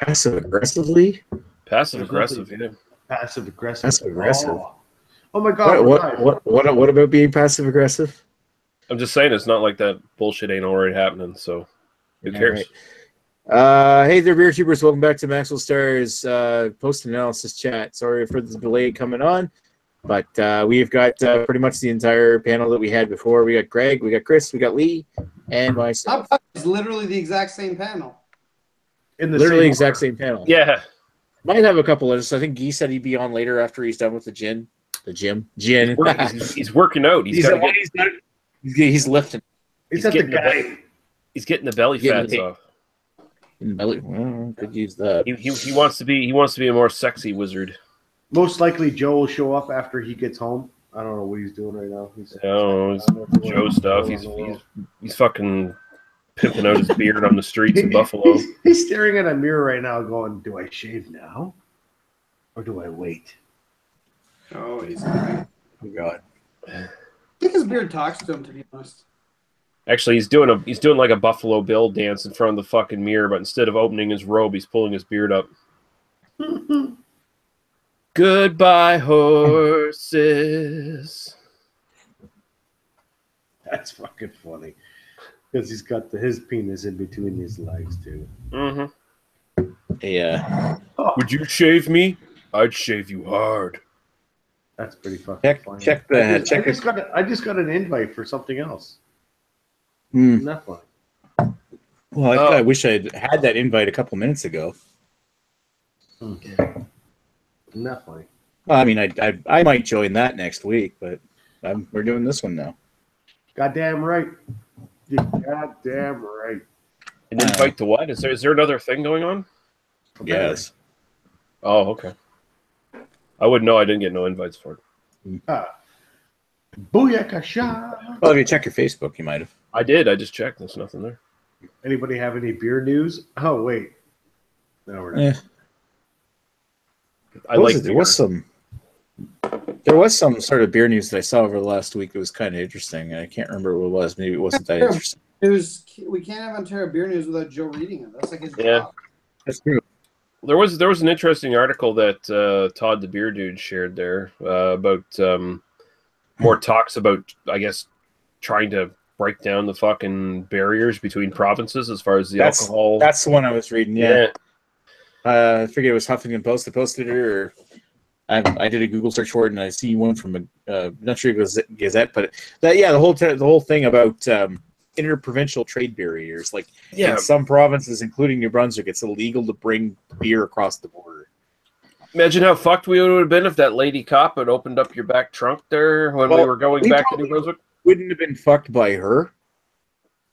Passive aggressively? Passive aggressive, yeah. Passive aggressive. Passive aggressive. Oh my God! What about being passive aggressive? I'm just saying it's not like that bullshit ain't already happening. So who cares? Right. Hey there, beer tubers. Welcome back to Maxwell Stars post analysis chat. Sorry for the delay coming on, but we've got pretty much the entire panel that we had before. We got Greg, we got Chris, we got Lee, and myself. It's literally the exact same panel. Same panel. Yeah. Might have a couple of us. I think Guy said he'd be on later after he's done with the gym. He's working out. He's lifting. He's getting the belly fats off. Belly, well, could use that. He wants to be a more sexy wizard. Most likely, Joe will show up after he gets home. I don't know what he's doing right now. It's Joe stuff. He's fucking pimping out his beard on the streets of Buffalo. He's staring at a mirror right now, going, "Do I shave now, or do I wait?" Oh, oh God! I think his beard talks to him, to be honest. Actually, he's doing like a Buffalo Bill dance in front of the fucking mirror, but instead of opening his robe, he's pulling his beard up. Goodbye, horses. That's fucking funny. Because he's got his penis in between his legs, too. Mm-hmm. Yeah. Would you shave me? I'd shave you hard. That's pretty fucking funny. I just got an invite for something else. Isn't that funny? Well, I wish I'd had that invite a couple minutes ago. Isn't that funny? Well, I mean, I might join that next week, but we're doing this one now. Goddamn right. You're goddamn right. An invite to what? Is there another thing going on? Yes. Oh, okay. I wouldn't know. I didn't get no invites for it. Booyakasha. Well, if you check your Facebook, you might have. I did. I just checked. There's nothing there. Anybody have any beer news? Oh, wait. No, we're not. There was some sort of beer news that I saw over the last week that was kind of interesting. I can't remember what it was. Maybe it wasn't that interesting. We can't have Ontario beer news without Joe reading it. That's like his job. That's true. There was an interesting article that Todd the Beer Dude shared there about more talks about, I guess, trying to break down the fucking barriers between provinces as far as the alcohol. That's the one I was reading. Yeah. I forget it was Huffington Post that posted it, or I did a Google search for it, and I see one from not sure it was Gazette, but the whole thing about interprovincial trade barriers. Like in some provinces, including New Brunswick, it's illegal to bring beer across the border. Imagine how fucked we would have been if that lady cop had opened up your back trunk there when we were going back to New Brunswick. Wouldn't have been fucked by her.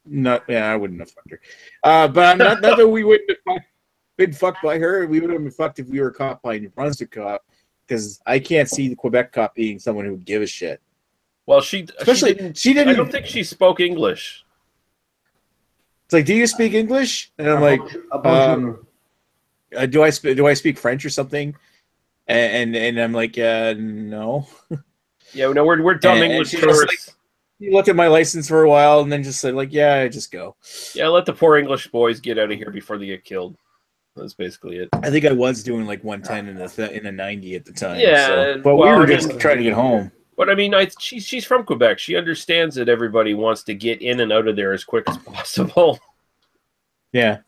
I wouldn't have fucked her. But not that we wouldn't have been fucked by her. We would have been fucked if we were caught by a New Brunswick cop, because I can't see the Quebec cop being someone who would give a shit. Well, she didn't. I don't think she spoke English. It's like, do you speak English? And I'm like, do I speak French or something? And I'm like, no. Yeah, no, we're dumb English tourists. You looked at my license for a while and then just said, like, yeah, I just go. Yeah, let the poor English boys get out of here before they get killed. That's basically it. I think I was doing like 110 in a 90 at the time. Yeah, but we were just trying to get home. But I mean, she's from Quebec. She understands that everybody wants to get in and out of there as quick as possible. Yeah.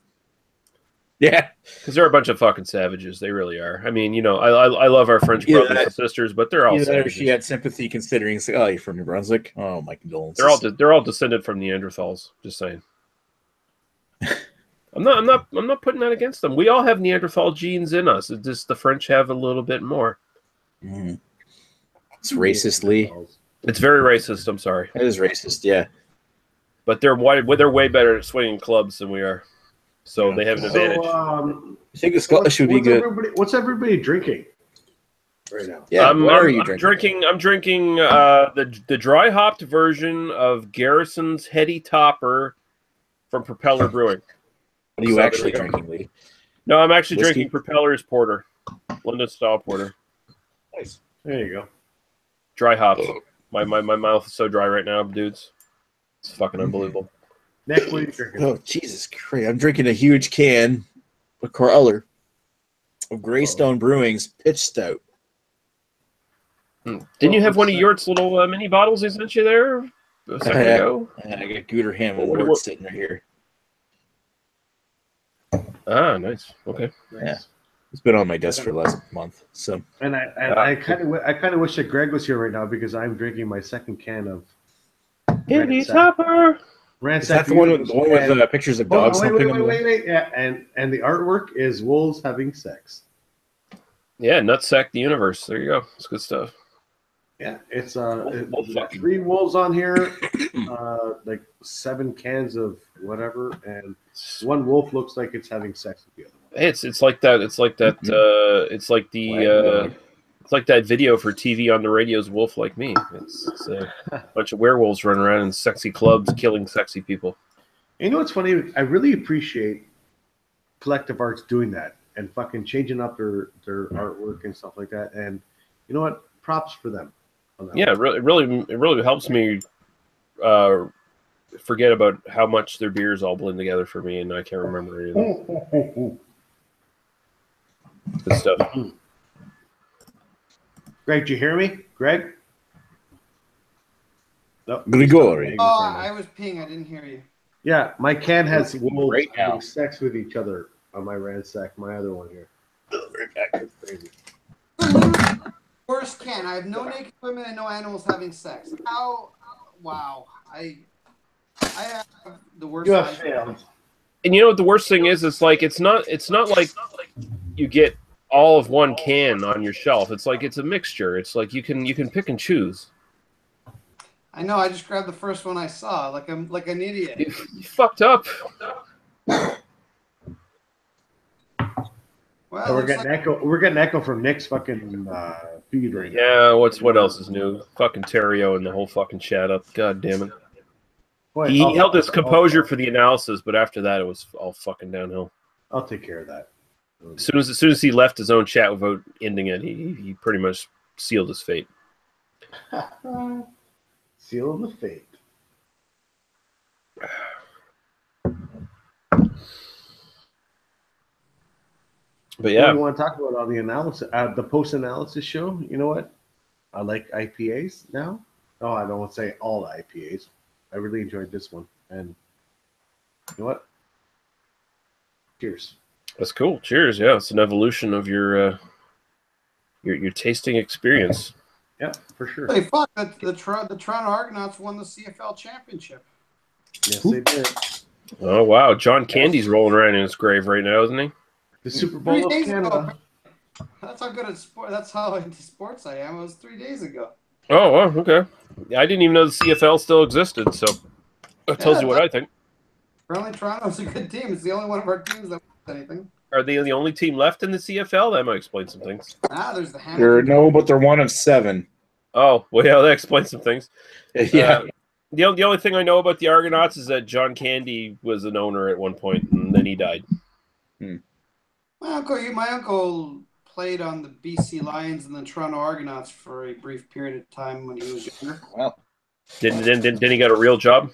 Yeah. Because they're a bunch of fucking savages. They really are. I mean, I love our French brothers and sisters, but they're all savages. She had sympathy considering, oh, you're from New Brunswick? Oh, my condolences. They're all descended from Neanderthals. Just saying. I'm not putting that against them. We all have Neanderthal genes in us. It's just the French have a little bit more. Mm. It's racist, Lee. It's very racist. I'm sorry. It is racist, yeah. But they're way better at swinging clubs than we are, so they have an advantage. I think the Scottish would be good. What's everybody drinking right now? Yeah, what are you drinking? I'm drinking the dry hopped version of Garrison's Heady Topper from Propeller Brewing. What are you actually drinking, Lee? No, I'm actually drinking Propeller's Porter, London style porter. Nice. There you go. Dry hops. My mouth is so dry right now, dudes. It's fucking unbelievable. Nick, what are you drinking? Oh, Jesus Christ. I'm drinking a huge can of Crawler. of Greystone Brewing's Pitch Stout. Didn't you have one of Yort's little mini bottles he sent you there a second ago? I got Gooder Ham and Wort sitting right here. Ah, nice. Okay. Yeah. It's been on my desk for the last month. So, and I kind of wish that Greg was here right now because I'm drinking my second can of Topper. Is that the one with pictures of dogs? Wait. Yeah, and the artwork is wolves having sex. Yeah, Nutsack the Universe. There you go. It's good stuff. Yeah, it's 3 wolves on here, like 7 cans of whatever, and 1 wolf looks like it's having sex with the other one. Hey, it's like that. It's like that. It's like the. It's like that video for TV on the radio's Wolf Like Me. It's a bunch of werewolves running around in sexy clubs killing sexy people. You know what's funny? I really appreciate Collective Arts doing that and fucking changing up their artwork and stuff like that. And you know what? Props for them. Yeah, it really helps me forget about how much their beers all blend together for me, and I can't remember anything. Good stuff. Greg, did you hear me? Greg? No. Grigori. Oh, I was peeing. I didn't hear you. Yeah, my can has wolves having sex with each other on my Ransack. My other one here. Crazy. Worst can. I have no naked women and no animals having sex. How? Wow. I have the worst. You have failed. And you know what the worst thing is? It's not like you get all of one can on your shelf. It's like it's a mixture. It's like you can pick and choose. I know. I just grabbed the first one I saw, like I'm like an idiot. You fucked up. Well, we're getting echo. We're getting echo from Nick's fucking feed right now. Yeah. What else is new? Fucking Terrio and the whole fucking chat up. God damn it. Boy, He held his composure for the analysis, but after that, it was all fucking downhill. I'll take care of that. As soon as he left his own chat without ending it, he pretty much sealed his fate. Seal of the fate. But yeah, we want to talk about all the analysis, the post-analysis show. You know what? I like IPAs now. Oh, I don't want to say all IPAs. I really enjoyed this one, and you know what? Cheers. That's cool. Cheers. Yeah, it's an evolution of your tasting experience. Yeah, for sure. Hey, fuck! The Toronto Argonauts won the CFL championship. Yes, they did. Oh wow, John Candy's rolling around in his grave right now, isn't he? The Super Bowl of Canada. That's how good at sport. That's how into sports I am. It was 3 days ago. Oh wow, okay. I didn't even know the CFL still existed, so that tells you what I think. Apparently, Toronto's a good team. It's the only one of our teams that wins anything. Are they the only team left in the CFL? That might explain some things. There's the Hamilton. But they're 1 of 7. Oh, well, yeah, that explains some things. Yeah. The only thing I know about the Argonauts is that John Candy was an owner at one point, and then he died. My uncle played on the BC Lions and the Toronto Argonauts for a brief period of time when he was younger. Well, didn't he got a real job?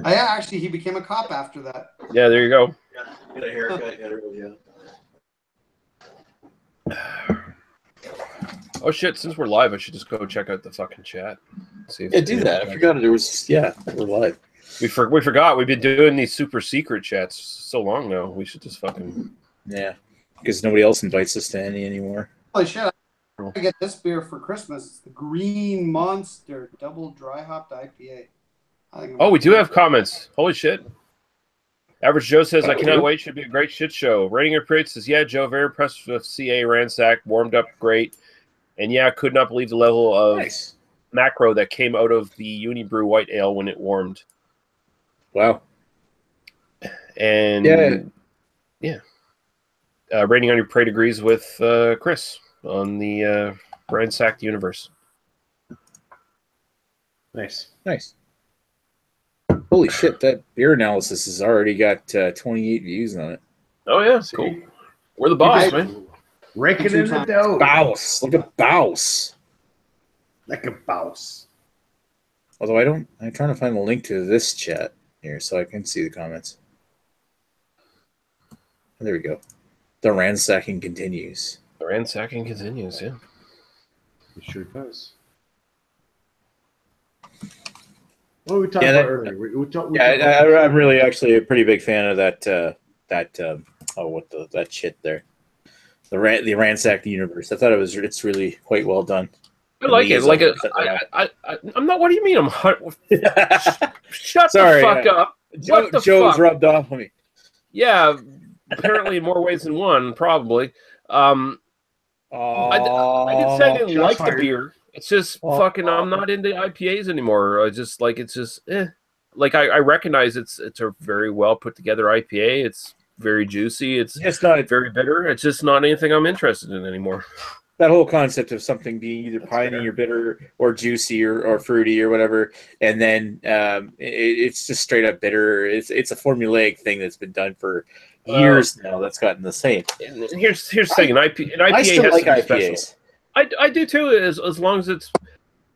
Yeah, actually, he became a cop after that. Yeah, there you go. Get a haircut. Oh shit! Since we're live, I should just go check out the fucking chat. See if do that. I forgot we're live. We forgot. We've been doing these super secret chats so long now. We should just fucking because nobody else invites us to any anymore. Holy shit! I get this beer for Christmas. It's the Green Monster Double Dry Hopped IPA. Oh, we do have comments. Holy shit! Average Joe says, I cannot wait. Should be a great shit show. Rating of Prates says, yeah, Joe, very impressed with CA Ransack. Warmed up great. And yeah, could not believe the level of macro that came out of the Unibrew White Ale when it warmed. Wow. And Rating on Your Prate agrees with Chris on the Ransack the Universe. Nice. Holy shit, that beer analysis has already got 28 views on it. Oh, yeah. Cool. We're the boss, man. Raking in the dough. Bouse. Like a bouse. Although I'm trying to find the link to this chat here so I can see the comments. There we go. The ransacking continues. The ransacking continues, yeah. It sure does. What were we talking about earlier? I'm really actually a pretty big fan of that. That shit there. The ransacked universe. I thought it's really quite well done. I like it. Like I'm not. What do you mean? Shut the fuck up. Joe's rubbed off on me. Yeah, apparently in more ways than one, probably. I didn't say I didn't like the beer. It's just fucking. I'm not into IPAs anymore. It's just. Like I recognize it's a very well put together IPA. It's very juicy. It's not very bitter. It's just not anything I'm interested in anymore. That whole concept of something being either piney or bitter or juicy or fruity or whatever, and then it's just straight up bitter. It's a formulaic thing that's been done for years now. That's gotten the same. And here's the thing: an IPA I still has like to be IPAs. special. I do too, as long as it's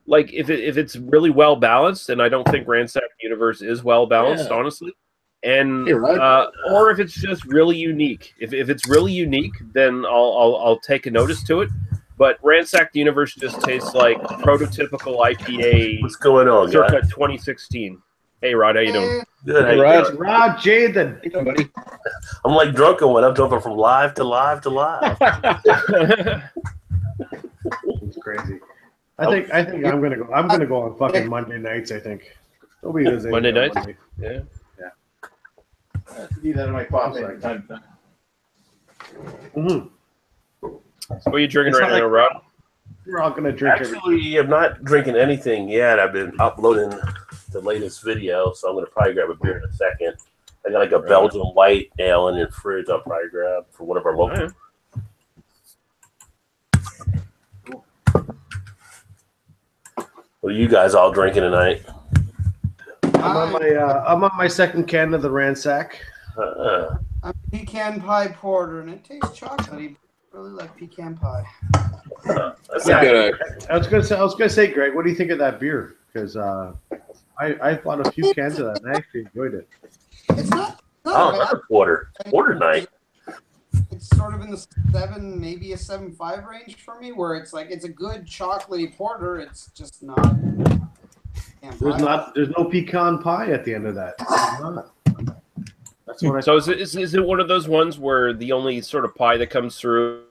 like if it's really well balanced, and I don't think Ransack Universe is well balanced, honestly. And or if it's just really unique. If it's really unique, then I'll take a notice to it. But Ransack the Universe just tastes like prototypical IPA. What's going on, circa 2016. Hey, Rod, how you doing? Good. Hey, Rod Jathan. Hey, buddy. I'm like drunken when I'm jumping from live to live to live. It's crazy. I think I'm gonna go. I'm gonna go on fucking Monday nights. I think. Nobody does Monday nights. Monday. Yeah. Need that in my coffee. Mm-hmm. What are you drinking right now, Rod? We're all gonna drink. Actually, I'm not drinking anything yet. I've been uploading the latest video, so I'm gonna probably grab a beer in a second. I got like a Belgian white ale in the fridge. I'll probably grab for one of our local. What are you guys all drinking tonight? I'm on my second can of the Ransack. I'm pecan pie porter, and it tastes chocolatey. Really like pecan pie. I was gonna say, Greg, what do you think of that beer? Because I bought a few cans of that and I actually enjoyed it. It's not Another porter night. It's sort of in the 7, maybe a 7.5 range for me, where it's like it's a good chocolatey porter. It's just not. There's no pecan pie at the end of that. There's not. That's what So is it one of those ones where the only sort of pie that comes through?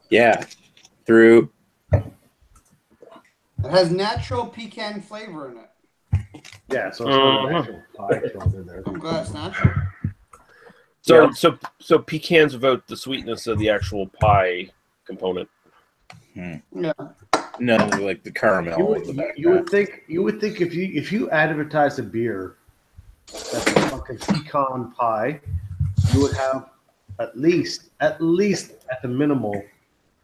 Yeah, through. It has natural pecan flavor in it. Yeah, so it's not an actual pie thrown in there. I'm glad it's natural. So pecans vote the sweetness of the actual pie component. Yeah. No, like the caramel. You would think if you advertise a beer that's a fucking pecan pie, you would have at least at the minimal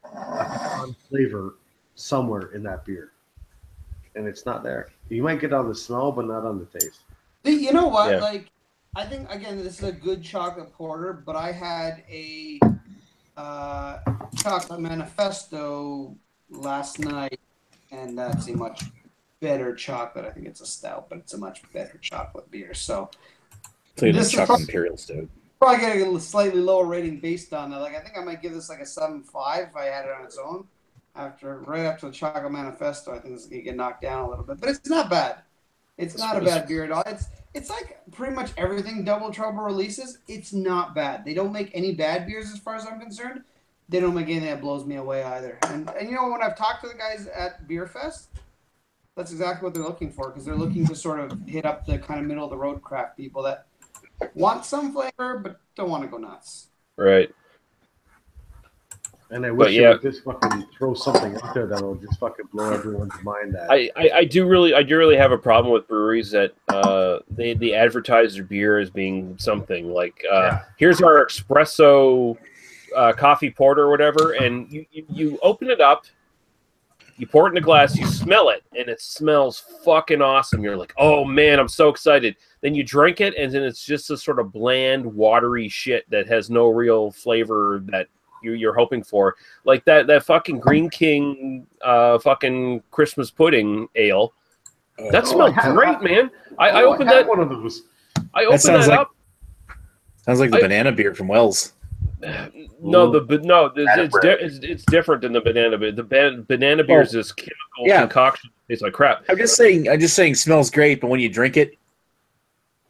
a pecan flavor somewhere in that beer, and it's not there. You might get it on the smell, but not on the taste. You know what? Yeah. Like, I think again, this is a good chocolate porter, but I had a chocolate manifesto last night, and that's a much better chocolate. I think it's a stout, but it's a much better chocolate beer. So this chocolate imperial stout. Probably getting a slightly lower rating based on that. Like, I think I might give this like a 7.5 if I had it on its own. Right after the chocolate manifesto, I think this is gonna get knocked down a little bit, but it's not bad. It's not a bad beer at all. It's like pretty much everything Double Trouble releases. It's not bad. They don't make any bad beers as far as I'm concerned. They don't make anything that blows me away either. And you know, when I've talked to the guys at Beer Fest, that's exactly what they're looking for, because they're looking to sort of hit up the kind of middle of the road craft people that want some flavor but don't want to go nuts. Right. And I wish you would just fucking throw something out there that'll just fucking blow everyone's mind. I do really have a problem with breweries that they advertise their beer as being something like here's our espresso coffee porter or whatever, and you open it up, you pour it in a glass, you smell it, and it smells fucking awesome. You're like, oh man, I'm so excited. Then you drink it, and then it's just a sort of bland, watery shit that has no real flavor that you're hoping for, like that fucking Green King fucking Christmas pudding ale. That smelled great, man. I opened that one of those. I opened that up. Sounds like the banana beer from Wells. No, it's different than the banana beer. The banana beer is this chemical concoction. It's like crap. I'm just saying, it smells great, but when you drink it,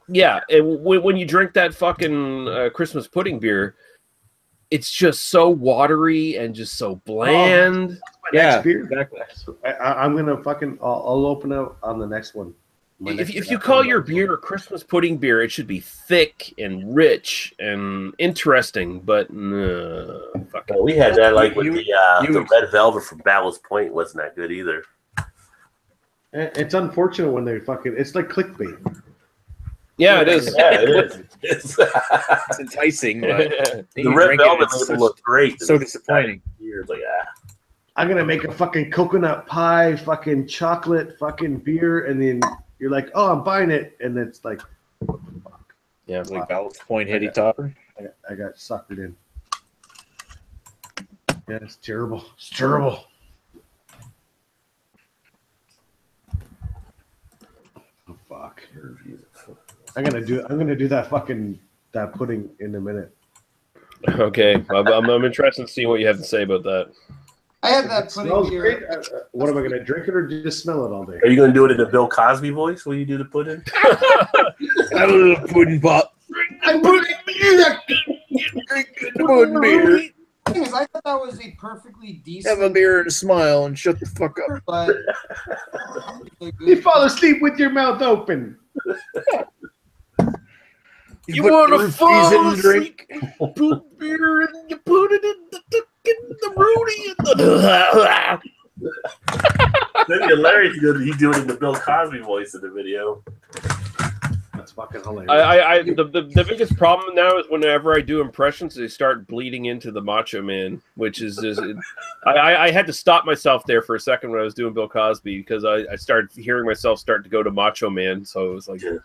yeah, when you drink that fucking Christmas pudding beer, it's just so watery and just so bland. Next beer. Exactly. I'm gonna fucking. I'll open up on the next one. If you call your beer a Christmas pudding beer, it should be thick and rich and interesting. But fuck it. We had that like with the red velvet from Ballast Point wasn't that good either. It's unfortunate when they fucking. It's like clickbait. Yeah, it is. Yeah, it is. It's enticing, but the red velvet looked great. So disappointing. It's like, I'm gonna make a fucking coconut pie, fucking chocolate, fucking beer, and then you're like, oh, I'm buying it, and it's like, what the fuck? Yeah, it's like Ballast Point heady topper. I got suckered in. Yeah, it's terrible. It's terrible. Oh fuck. I'm gonna do that pudding in a minute. Okay, I'm interested in seeing what you have to say about that. I had that pudding here. What am I gonna drink it or just smell it all day? are you gonna do it in the Bill Cosby voice when you do the pudding? I love pudding pop. I'm putting beer. Pudding beer. The thing is, I thought that was a perfectly decent. Have a beer and a smile and shut the fuck up. But You fall asleep with your mouth open. You want to fall asleep? Put beer and you put it in the Rudy and the. That'd be hilarious. He do it in the Bill Cosby voice in the video. That's fucking hilarious. The biggest problem now is whenever I do impressions, they start bleeding into the Macho Man, which is just. I had to stop myself there for a second when I was doing Bill Cosby because I started hearing myself start to go to Macho Man, so it was like. Yeah.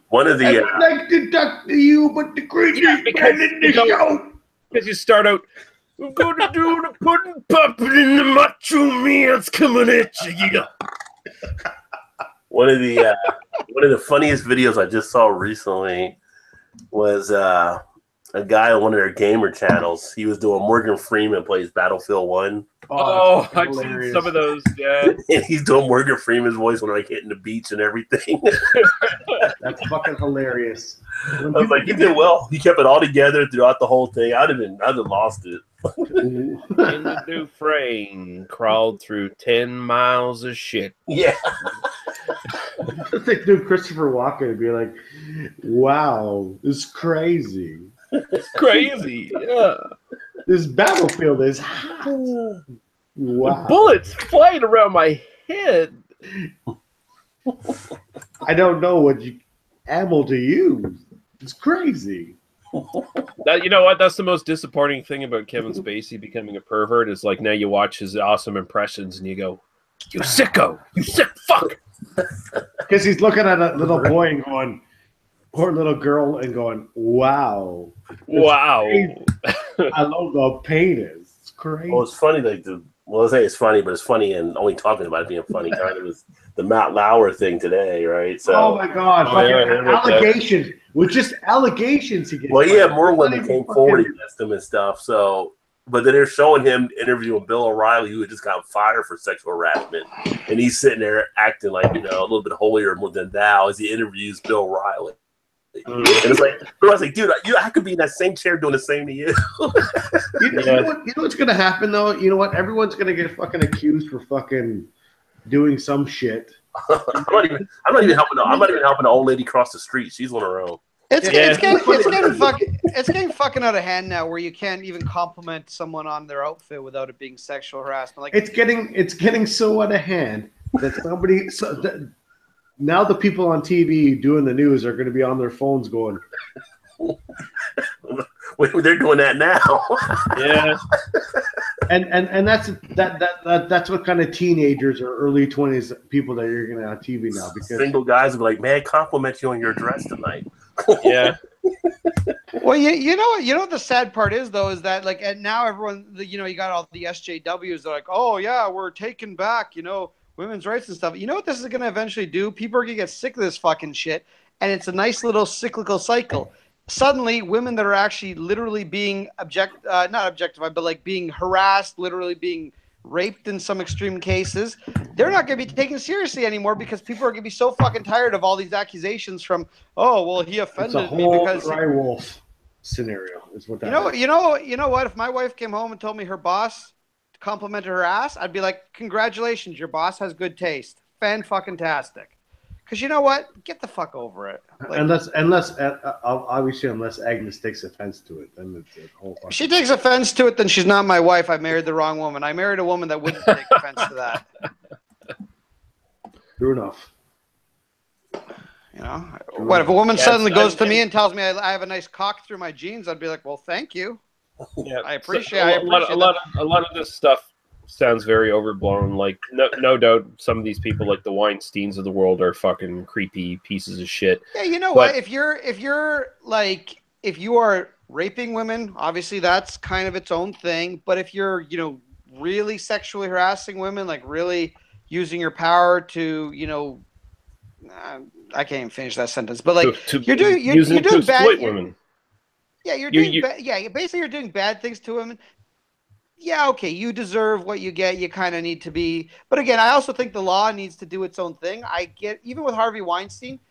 One of the. I would like to talk to you, but the greatest man in the show. Because you start out, I'm going to do the pudding popping in the Macho Man's coming at you. Yeah. One of the funniest videos I just saw recently was a guy on one of their gamer channels. He was doing Morgan Freeman plays Battlefield 1. Oh, I've seen some of those, yeah. And he's doing Morgan Freeman's voice when like hitting the beach and everything. That's fucking hilarious. I was like, he did well. He kept it all together throughout the whole thing. I'd have lost it. In the Dufresne crawled through 10 miles of shit. Yeah. I think dude Christopher Walken would be like, wow, it's crazy. It's crazy, yeah. This battlefield is hot. Wow. Bullets flying around my head. I don't know what ammo to use. It's crazy. You know what? That's the most disappointing thing about Kevin Spacey becoming a pervert is like now you watch his awesome impressions and you go, you sicko, you sick fuck. Because he's looking at a little boy and going, poor little girl, and going, wow. Wow. I love the penis. It's crazy. Well, it's funny. I say it's funny, but it's funny and only talking about it being funny. Kind of was the Matt Lauer thing today, right? So. Oh my God! Allegations. With just allegations, he gets. Well, yeah, more women came forward against him and stuff. So, but then they're showing him interviewing Bill O'Reilly, who had just got fired for sexual harassment, and he's sitting there acting like a little bit holier than thou as he interviews Bill O'Reilly. And it's like, I was like, dude, I could be in that same chair doing the same to you. You know what's gonna happen though? You know what? Everyone's gonna get fucking accused for fucking doing some shit. I'm not even helping. I'm not even helping the old lady cross the street. She's on her own. It's getting fucking out of hand now, where you can't even compliment someone on their outfit without it being sexual harassment. Like it's getting so out of hand that somebody. Now the people on TV doing the news are going to be on their phones going. They're doing that now. Yeah. And that's what kind of teenagers or early 20s people that you're going to have on TV now, because single guys will be like, man, compliment you on your dress tonight. Yeah. Well, you know what the sad part is though, is that like, and now everyone, you got all the SJWs. They're like, oh yeah, we're taking back, women's rights and stuff. You know what this is going to eventually do? People are going to get sick of this fucking shit, and it's a nice little cyclical cycle. suddenly women that are actually literally being not objectified, but like being harassed, literally being raped in some extreme cases, they're not going to be taken seriously anymore because people are going to be so fucking tired of all these accusations from, oh, well, he It's a offended me whole because cry wolf scenario. Is what that is. you know what? If my wife came home and told me her boss complimented her ass, I'd be like, congratulations, your boss has good taste. Fan-fucking-tastic. Because you know what? Get the fuck over it. Like, unless obviously, unless Agnes takes offense to it, then it's a whole. If she takes offense to it, then she's not my wife. I married the wrong woman. I married a woman that wouldn't take offense to that. True enough. You know, what if a woman suddenly goes to me and tells me I have a nice cock through my jeans? I'd be like, well, thank you. Yeah, I appreciate. So, I appreciate a lot of this stuff sounds very overblown. Like, no doubt, some of these people, like the Weinsteins of the world, are fucking creepy pieces of shit. Yeah, you know what? If you are raping women, obviously that's kind of its own thing. But if you're, you know, really sexually harassing women, like really using your power to, you know, I can't even finish that sentence. But like you're doing bad women. Yeah, you're doing basically you're doing bad things to women. Yeah, okay, you deserve what you get. You kind of need to be. But again, I also think the law needs to do its own thing. I get, even with Harvey Weinstein,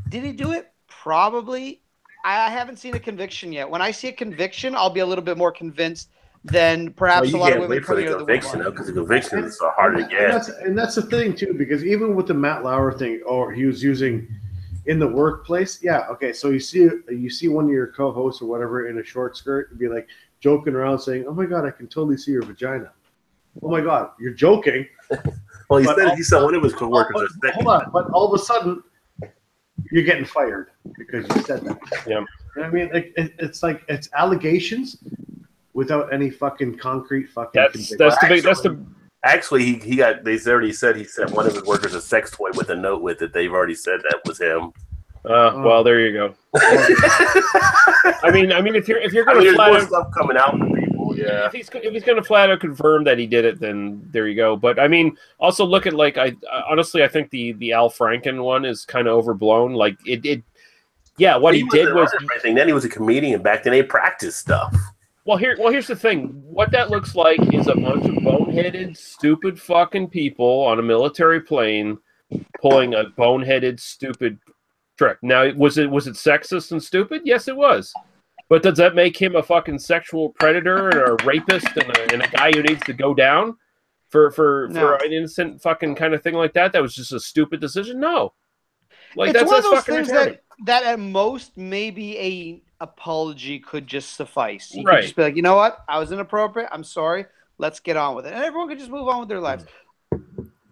did he do it? Probably. I haven't seen a conviction yet. When I see a conviction, I'll be a little bit more convinced than perhaps a lot of women coming out of the woodwork. Because the conviction is so hard to get. And that's the thing, too, because even with the Matt Lauer thing, or he was using in the workplace, yeah, okay, so you see one of your co-hosts or whatever in a short skirt and be like, joking around saying, "Oh my God, I can totally see your vagina." Oh my God, you're joking. Well, he said one of his coworkers. Hold on, but all of a sudden, you're getting fired because you said that. Yeah, I mean, it's like it's allegations without any fucking concrete fucking. Actually, he got. They already said he sent one of his workers a sex toy with a note with it. They've already said that was him. Well, there you go. I mean, if you're going to flat out stuff coming out from people, yeah. If he's going to flat out confirm that he did it, then there you go. But I mean, also look at I honestly think the Al Franken one is kind of overblown. Like it yeah. What he did was everything. Then he was a comedian back then. They practiced stuff. Well, here's the thing. What that looks like is a bunch of boneheaded, stupid fucking people on a military plane pulling a boneheaded, stupid trick. Now, was it sexist and stupid? Yes, it was. But does that make him a fucking sexual predator and a rapist and a guy who needs to go down for an innocent fucking kind of thing like that? That was just a stupid decision? No. Like, it's one of those things that at most maybe a apology could just suffice. You could just be like, you know what? I was inappropriate. I'm sorry. Let's get on with it. And everyone could just move on with their lives.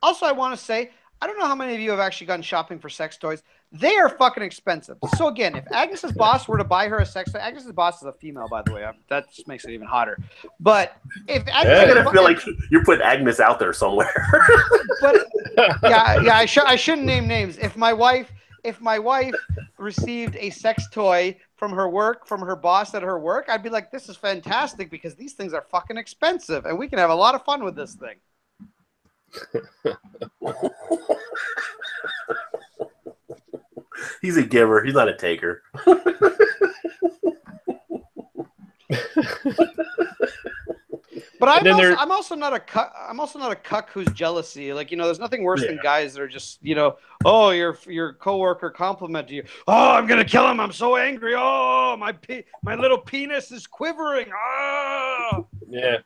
Also, I want to say, I don't know how many of you have actually gone shopping for sex toys. They are fucking expensive. So again, if Agnes's boss were to buy her a sex toy, Agnes's boss is a female, by the way. That just makes it even hotter. But if Agnes, I feel like you're putting Agnes out there somewhere. But I shouldn't name names. If my wife received a sex toy from her work, from her boss at her work, I'd be like, this is fantastic because these things are fucking expensive and we can have a lot of fun with this thing. He's a giver. He's not a taker. But I'm also not a cuck who's jealousy. Like, you know, there's nothing worse than guys that are just, you know, oh, your coworker complimented you. Oh, I'm gonna kill him. I'm so angry. Oh, my little penis is quivering. Oh. Yeah.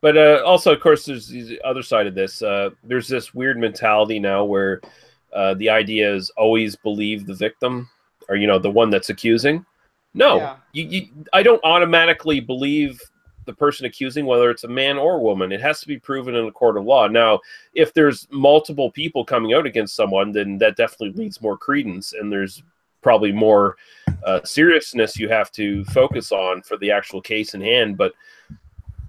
But also, of course, there's the other side of this. There's this weird mentality now where the idea is always believe the victim, or, you know, the one that's accusing. No, I don't automatically believe the person accusing, whether it's a man or a woman. It has to be proven in a court of law. Now, if there's multiple people coming out against someone, then that definitely leads more credence, and there's probably more seriousness you have to focus on for the actual case in hand. But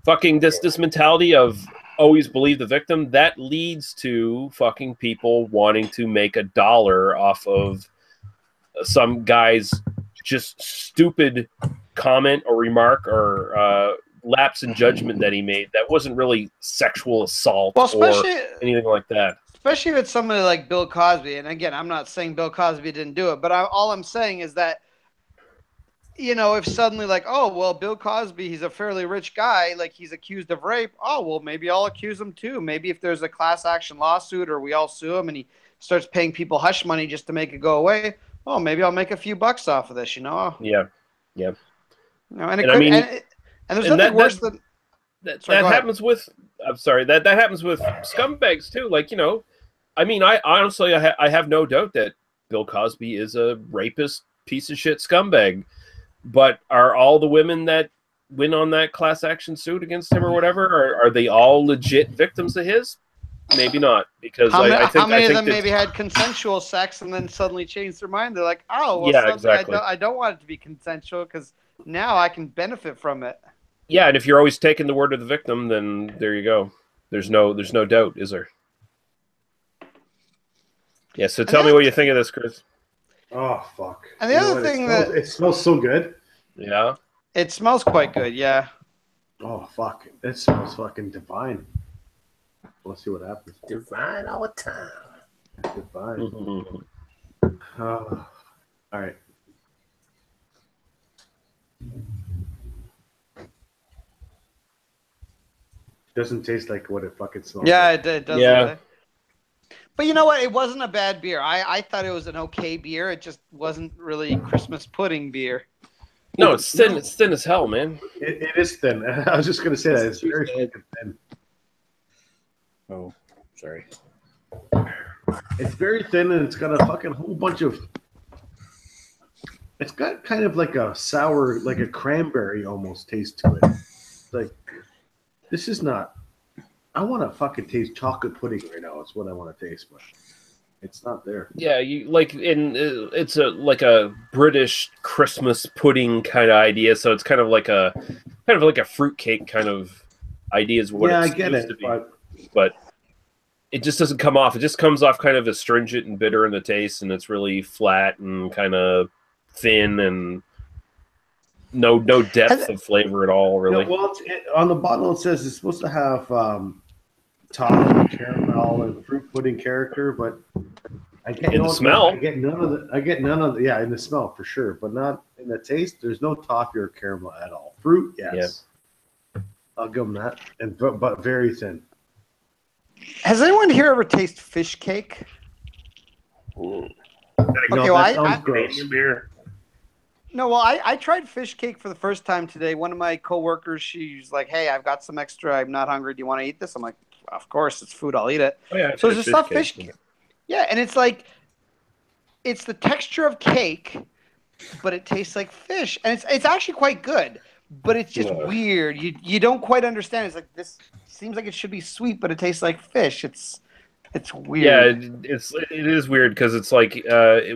fucking this mentality of always believe the victim, that leads to fucking people wanting to make a dollar off of some guy's just stupid comment or remark or lapse in judgment that he made that wasn't really sexual assault or anything like that. Especially if it's somebody like Bill Cosby. And again, I'm not saying Bill Cosby didn't do it, but all I'm saying is that you know, if suddenly like, oh, well, Bill Cosby, he's a fairly rich guy, like he's accused of rape. Oh, well, maybe I'll accuse him too. Maybe if there's a class action lawsuit or we all sue him and he starts paying people hush money just to make it go away, oh, maybe I'll make a few bucks off of this, you know? Yeah. You know, and it And I could, mean, and there's nothing worse than that Sorry, go ahead. happens with. I'm sorry. That happens with scumbags too. Like, you know, I mean, I honestly, I have no doubt that Bill Cosby is a rapist, piece of shit scumbag. But are all the women that win on that class action suit against him or whatever, are they all legit victims of his? Maybe not, because how many of them that, maybe had consensual sex and then suddenly changed their mind? They're like, oh, well, Yeah, suddenly exactly. I don't want it to be consensual because now I can benefit from it. Yeah, and if you're always taking the word of the victim, then there you go. There's no doubt, is there? Yeah. So tell me what you think of this, Chris. Oh fuck! And the other thing that it smells so good. Yeah. it smells quite good, yeah. Oh fuck! It smells fucking divine. Let's see what happens. Divine all the time. Divine. Mm-hmm. All right. Doesn't taste like what it fucking smells. Yeah, like. it does. Yeah. But you know what? It wasn't a bad beer. I thought it was an okay beer. It just wasn't really Christmas pudding beer. No, it's thin. It's thin as hell, man. It is thin. I was just gonna say that it's very fucking thin. Oh, sorry. It's very thin and it's got a fucking whole bunch of. It's got kind of like a sour, like a cranberry almost taste to it. It's like, this is not. I want to fucking taste chocolate pudding right now. It's what I want to taste, but it's not there. Yeah, you like it's like a British Christmas pudding kind of idea. So it's kind of like a fruitcake kind of idea is what it's I get used it, to be. But it just doesn't come off. It just comes off kind of astringent and bitter in the taste, and it's really flat and kind of thin and no depth of flavor at all, really. No, well, on the bottle it says it's supposed to have toffee, caramel, and fruit pudding character, but I get In the smell. I get none of the. Yeah, in the smell for sure, but not in the taste. There's no toffee or caramel at all. Fruit, yes. Yeah. I'll give them that, but very thin. Has anyone here ever tasted fish cake? Mm. Okay, well, Canadian beer. No, well, I tried fish cake for the first time today. One of my coworkers, she's like, "Hey, I've got some extra. I'm not hungry. Do you want to eat this?" I'm like, "Of course, it's food. I'll eat it." Oh, yeah, so it's just not fish cake. Yeah, and it's like, it's the texture of cake, but it tastes like fish, and it's actually quite good. But it's just weird. You don't quite understand. It's like, this seems like it should be sweet, but it tastes like fish. It's weird. Yeah, it is weird because it's like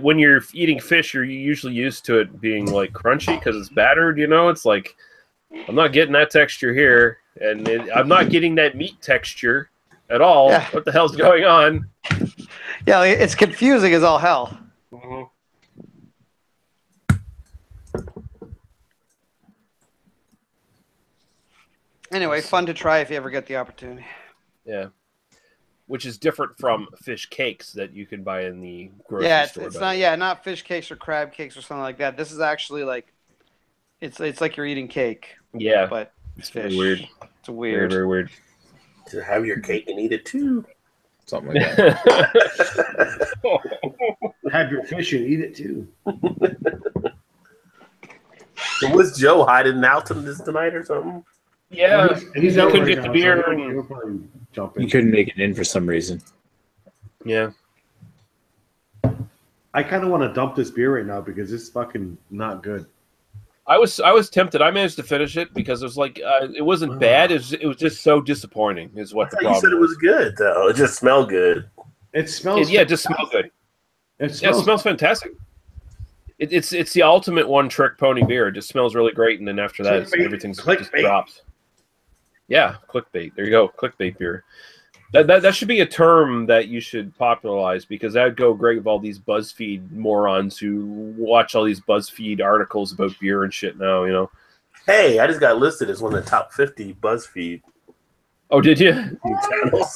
when you're eating fish, you're usually used to it being like crunchy because it's battered. You know, it's like I'm not getting that texture here, and I'm not getting that meat texture at all. Yeah. What the hell's going on? Yeah, it's confusing as all hell. Mm-hmm. Anyway, fun to try if you ever get the opportunity. Yeah. Which is different from fish cakes that you can buy in the grocery store. It's not fish cakes or crab cakes or something like that. This is actually like, it's like you're eating cake. Yeah, but it's fish. Very weird. It's weird. Very weird. To have your cake and eat it too. Something like that. Have your fish and eat it too. So was Joe hiding out tonight or something? Yeah, he's he out couldn't right get the now, beer. so he'll probably jump in. You couldn't make it in for some reason. Yeah. I kind of want to dump this beer right now because it's fucking not good. I was tempted. I managed to finish it because it was like it wasn't bad. It was just so disappointing. Is what the problem. You said it was good though. It just smelled good. It smells. It just smells good. It smells fantastic. It's the ultimate one trick pony beer. It just smells really great, and then after that, everything just drops. Yeah, clickbait. There you go, clickbait beer. That should be a term that you should popularize because that would go great with all these BuzzFeed morons who watch all these BuzzFeed articles about beer and shit now, you know. Hey, I just got listed as one of the top 50 BuzzFeed. Oh, did you? Channels.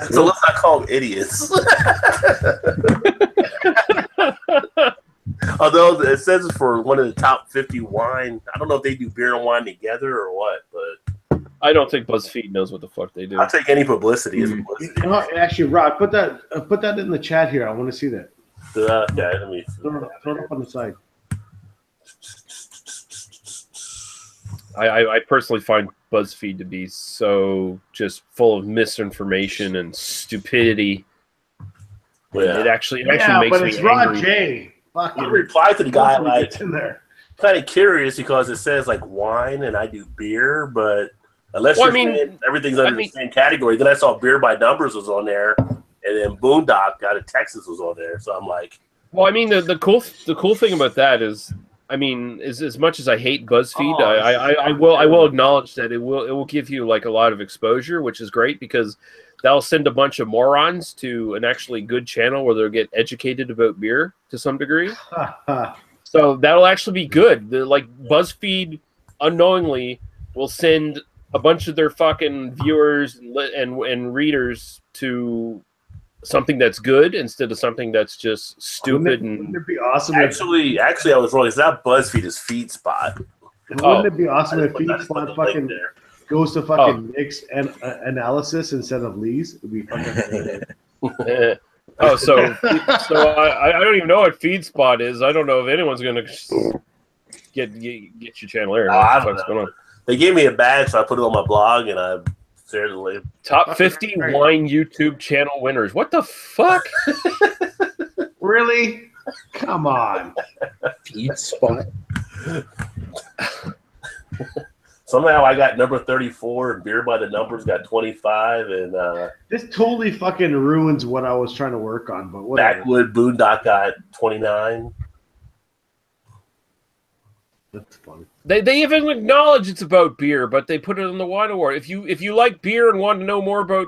So let's not call them idiots. Although it says it's for one of the top 50 wine. I don't know if they do beer and wine together or what, but I don't think BuzzFeed knows what the fuck they do. I'll take any publicity as publicity. Oh, actually, Rod, put that in the chat here. I want to see that. Okay, let me Throw it up on the side. I personally find BuzzFeed to be so just full of misinformation and stupidity. Yeah. It actually makes but me it's Rod angry. J. Fucking I replied to the guy like it's in there. kind of curious because it says like wine and I do beer, but unless you're saying everything's under the same category, then I saw Beer by Numbers was on there, and then Boondock out of Texas was on there. So I'm like, well, I mean, the cool thing about that is, I mean, is as much as I hate BuzzFeed, I will acknowledge that it will give you like a lot of exposure, which is great because that'll send a bunch of morons to an actually good channel where they'll get educated about beer to some degree. So that'll actually be good. Like BuzzFeed unknowingly will send a bunch of their fucking viewers and readers to something that's good instead of something that's just stupid. Wouldn't it be awesome? Actually, I was wrong. It's not BuzzFeed, it's FeedSpot. Wouldn't it be awesome if FeedSpot fucking goes to fucking Nick's and analysis instead of Lee's? It'd be fucking. So I don't even know what FeedSpot is. I don't know if anyone's gonna get your channel there. I don't know. They gave me a badge, so I put it on my blog, and I shared the link. Top 50 wine YouTube channel winners. What the fuck? Really? Come on. FeedSpot. Somehow I got number 34, and Beer by the Numbers got 25, and this totally fucking ruins what I was trying to work on. But whatever. Backwood Boondock got 29. That's funny. They even acknowledge it's about beer, but they put it on the wine award. If you like beer and want to know more about,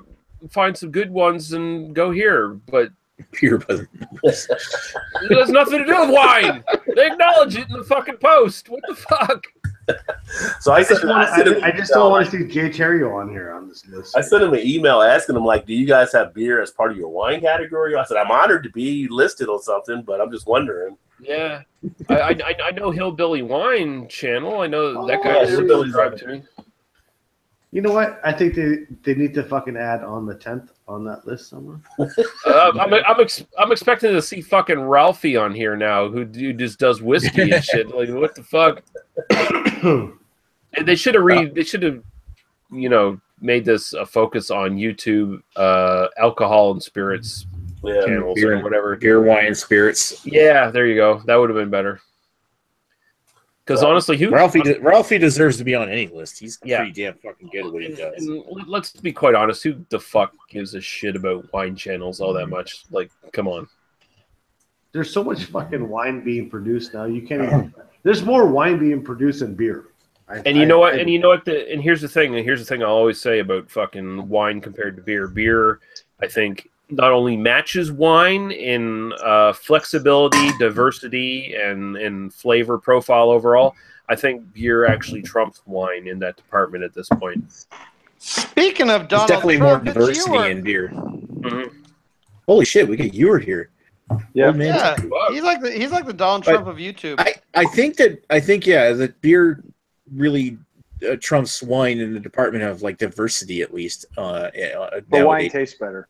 find some good ones and go here. But Beer by the Numbers. It has nothing to do with wine. They acknowledge it in the fucking post. What the fuck? So I just don't want to see Jay Terrio on here on this list. I sent him an email asking him, like, do you guys have beer as part of your wine category? I said, I'm honored to be listed on something, but I'm just wondering. Yeah. I know Hillbilly Wine Channel. I know that guy yeah, was Hillbilly's subscribed to me. You know what? I think they need to fucking add on the 10th on that list somewhere. I'm expecting to see fucking Ralphie on here now, who just does whiskey and shit. Like, what the fuck? And they should have made this a focus on YouTube alcohol and spirits channels beer, or whatever. Beer, wine, spirits. Yeah, there you go. That would have been better. Because honestly, Ralphie deserves to be on any list. He's pretty damn fucking good at what he does. And let's be quite honest. Who the fuck gives a shit about wine channels all that much? Like, come on. There's so much fucking wine being produced now. You can't even. There's more wine being produced than beer. And you know what? And here's the thing. And here's the thing I'll always say about fucking wine compared to beer. Beer, I think, not only matches wine in flexibility, diversity, and flavor profile overall. I think beer actually trumps wine in that department at this point. Speaking of Donald There's definitely Trump, more diversity in beer. Mm-hmm. Holy shit, we got Ewer here. Yeah, he's like the Donald Trump of YouTube. I think that beer really trumps wine in the department of like diversity, at least. The wine tastes better.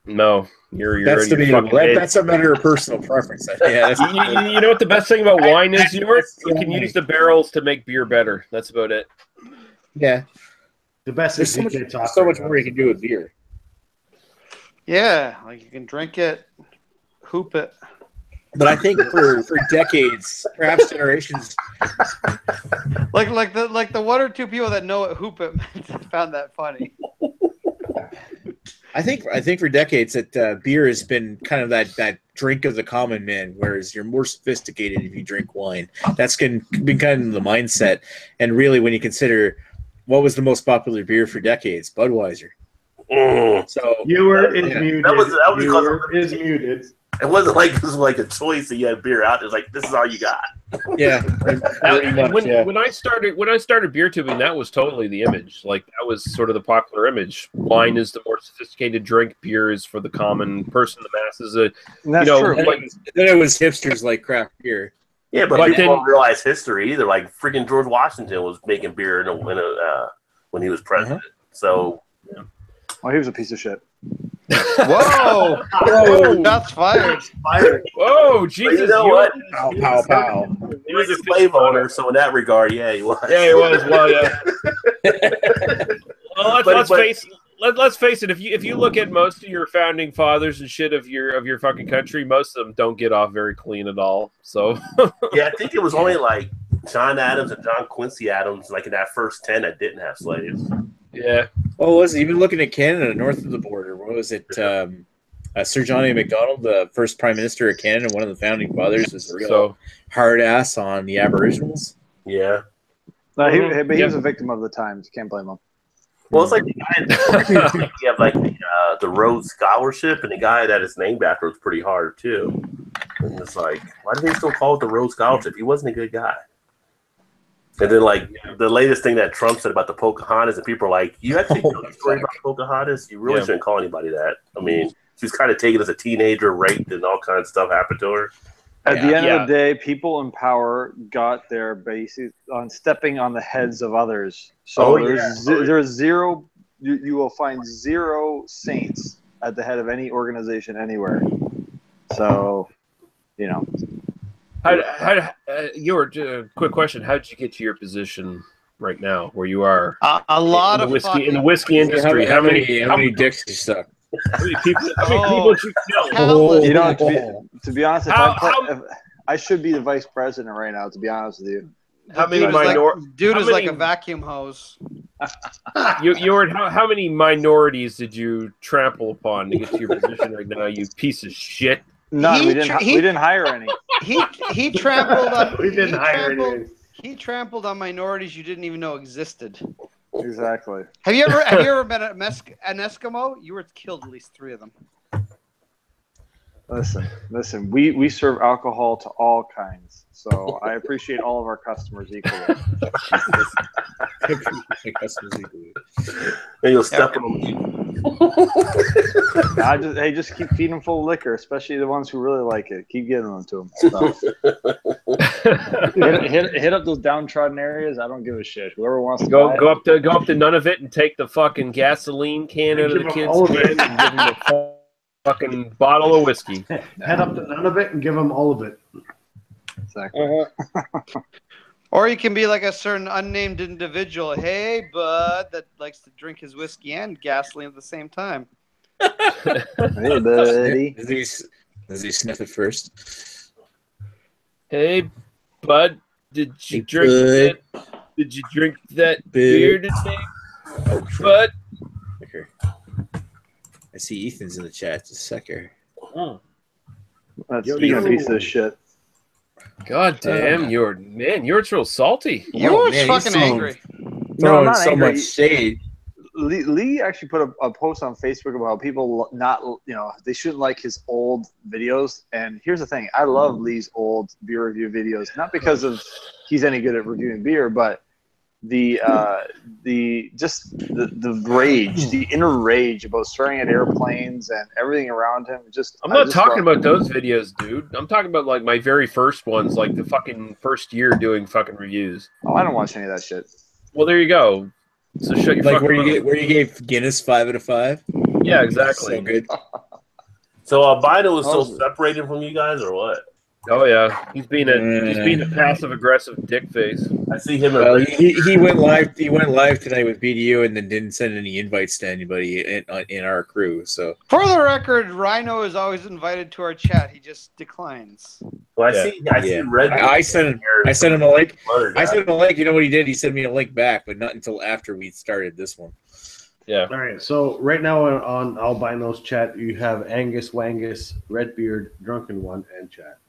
No, you're that's debatable. That's a matter of personal preference. Yeah, you know what the best thing about wine is, you can use the barrels to make beer better. That's about it. Yeah, the best is so much more you can do with beer. Yeah, like you can drink it, hoop it. But I think for decades, perhaps generations, like the one or two people that know what hoop it meant found that funny. I think for decades that beer has been kind of that drink of the common man, whereas you're more sophisticated if you drink wine. That's been kind of the mindset. And really, when you consider what was the most popular beer for decades, Budweiser. So viewer is muted. That was Viewer is muted. It wasn't like this was like a choice that you had beer out. It was like this is all you got. Yeah, pretty much, when I started beer tubing, that was totally the image. Like that was sort of the popular image. Wine is the more sophisticated drink. Beer is for the common person, the masses. That's true. Then it was hipsters like craft beer. Yeah, but people don't realize history either. Like freaking George Washington was making beer when he was president. So, well, he was a piece of shit. Whoa! Whoa! Shots fired. Whoa! Jesus! You know what? Pow, pow, pow. He was a slave owner, so in that regard, yeah, he was. Yeah, he was. Well, yeah. Well, let's face it. If you look at most of your founding fathers and shit of your fucking country, most of them don't get off very clean at all. So yeah, I think it was only like John Adams and John Quincy Adams, like in that first 10, that didn't have slaves. Yeah. Oh, was it? Even looking at Canada, north of the border, what was it? Sir John A. Macdonald, the first Prime Minister of Canada, one of the founding fathers, was a real hard ass on the Aboriginals. Yeah. No, but he was a victim of the times. Can't blame him. Well, it's like the guy you have like the Rhodes Scholarship, and the guy that is named after was pretty hard too. And it's like, why do they still call it the Rhodes Scholarship? He wasn't a good guy. And then, like, the latest thing that Trump said about the Pocahontas, and people are like, you actually know the story about Pocahontas? You really shouldn't call anybody that. I mean, she was kind of taken as a teenager, raped, and all kinds of stuff happened to her. At the end of the day, people in power got their basis on stepping on the heads of others. So there's zero, you will find zero saints at the head of any organization anywhere. So, you know. Quick question. How did you get to your position right now, where you are? A lot in of the whiskey industry. How many dicks you suck? How many people did you kill? Countless. You know, to be honest, I should be the vice president right now. To be honest with you, how many dude is like a vacuum hose. How many minorities did you trample upon to get to your position right now? You piece of shit. None. We didn't hire any. He trampled on. We didn't hire any. He trampled on minorities you didn't even know existed. Exactly. Have you ever met an Eskimo? You were killed at least 3 of them. Listen. We serve alcohol to all kinds, so I appreciate all of our customers equally. And you'll step on them. Just keep feeding them full of liquor, especially the ones who really like it. Keep giving them to them. hit up those downtrodden areas. I don't give a shit. Whoever wants to go up to Nunavut and take the fucking gasoline can out of the kids' can and give them a fucking bottle of whiskey. Head up to Nunavut and give them all of it. Exactly. Or you can be like a certain unnamed individual, hey, bud, that likes to drink his whiskey and gasoline at the same time. Hey, buddy. Does he sniff it first? Hey, bud, did you drink that beer today? Oh, bud. Okay. I see Ethan's in the chat. Just a second. Speaking of pieces of shit. God damn, you're real salty. You're fucking angry. No, not so angry. Much shade. Lee actually put a post on Facebook about people they shouldn't like his old videos. And here's the thing. I love Lee's old beer review videos, not because of he's any good at reviewing beer, but the rage, the inner rage about staring at airplanes and everything around him. I'm not talking about those videos, dude. I'm talking about like my very first ones, like the fucking first year doing fucking reviews. Oh, I don't watch any of that shit. Well, there you go. So shut your fucking mouth. Where you gave Guinness 5 out of 5? Yeah, exactly. So good. So Biden was still separated from you guys, or what? Oh yeah, he's being a passive aggressive dick face. I see him. Well, he went live. He went live tonight with BDU, and then didn't send any invites to anybody in our crew. So for the record, Rhino is always invited to our chat. He just declines. Well, I see Red. I sent him a link. I sent him a link. You know what he did? He sent me a link back, but not until after we started this one. Yeah. All right. So right now on Albino's chat, you have Angus Wangus, Redbeard, Drunken One, and chat.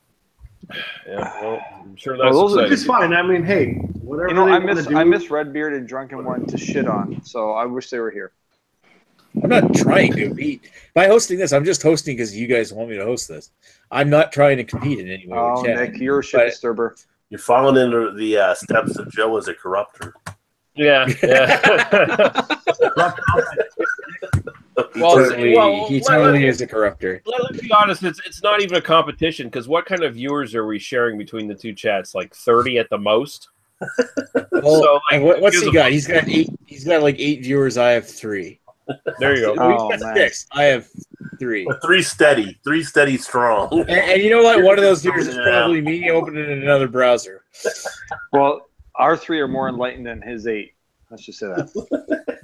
Yeah, well, I'm sure that's it's fine. I mean, hey, whatever. I miss Redbeard and Drunken One to shit on, so I wish they were here. I'm not trying to compete. By hosting this, I'm just hosting because you guys want me to host this. I'm not trying to compete in any way. Oh, with Chad, Nick, you're a shit disturber. You're falling into the steps of Joe as a corrupter. Yeah. He totally is a corrupter. Let's be honest, it's not even a competition, because what kind of viewers are we sharing between the two chats? Like 30 at the most? Well, So, like, what's he got? He's got 8. He's got like 8 viewers. I have 3. There you go. Oh, He's got man. 6. I have 3. 3 steady strong. And you know what? One of those viewers is probably me opening in another browser. Well, our 3 are more enlightened than his 8. Let's just say that.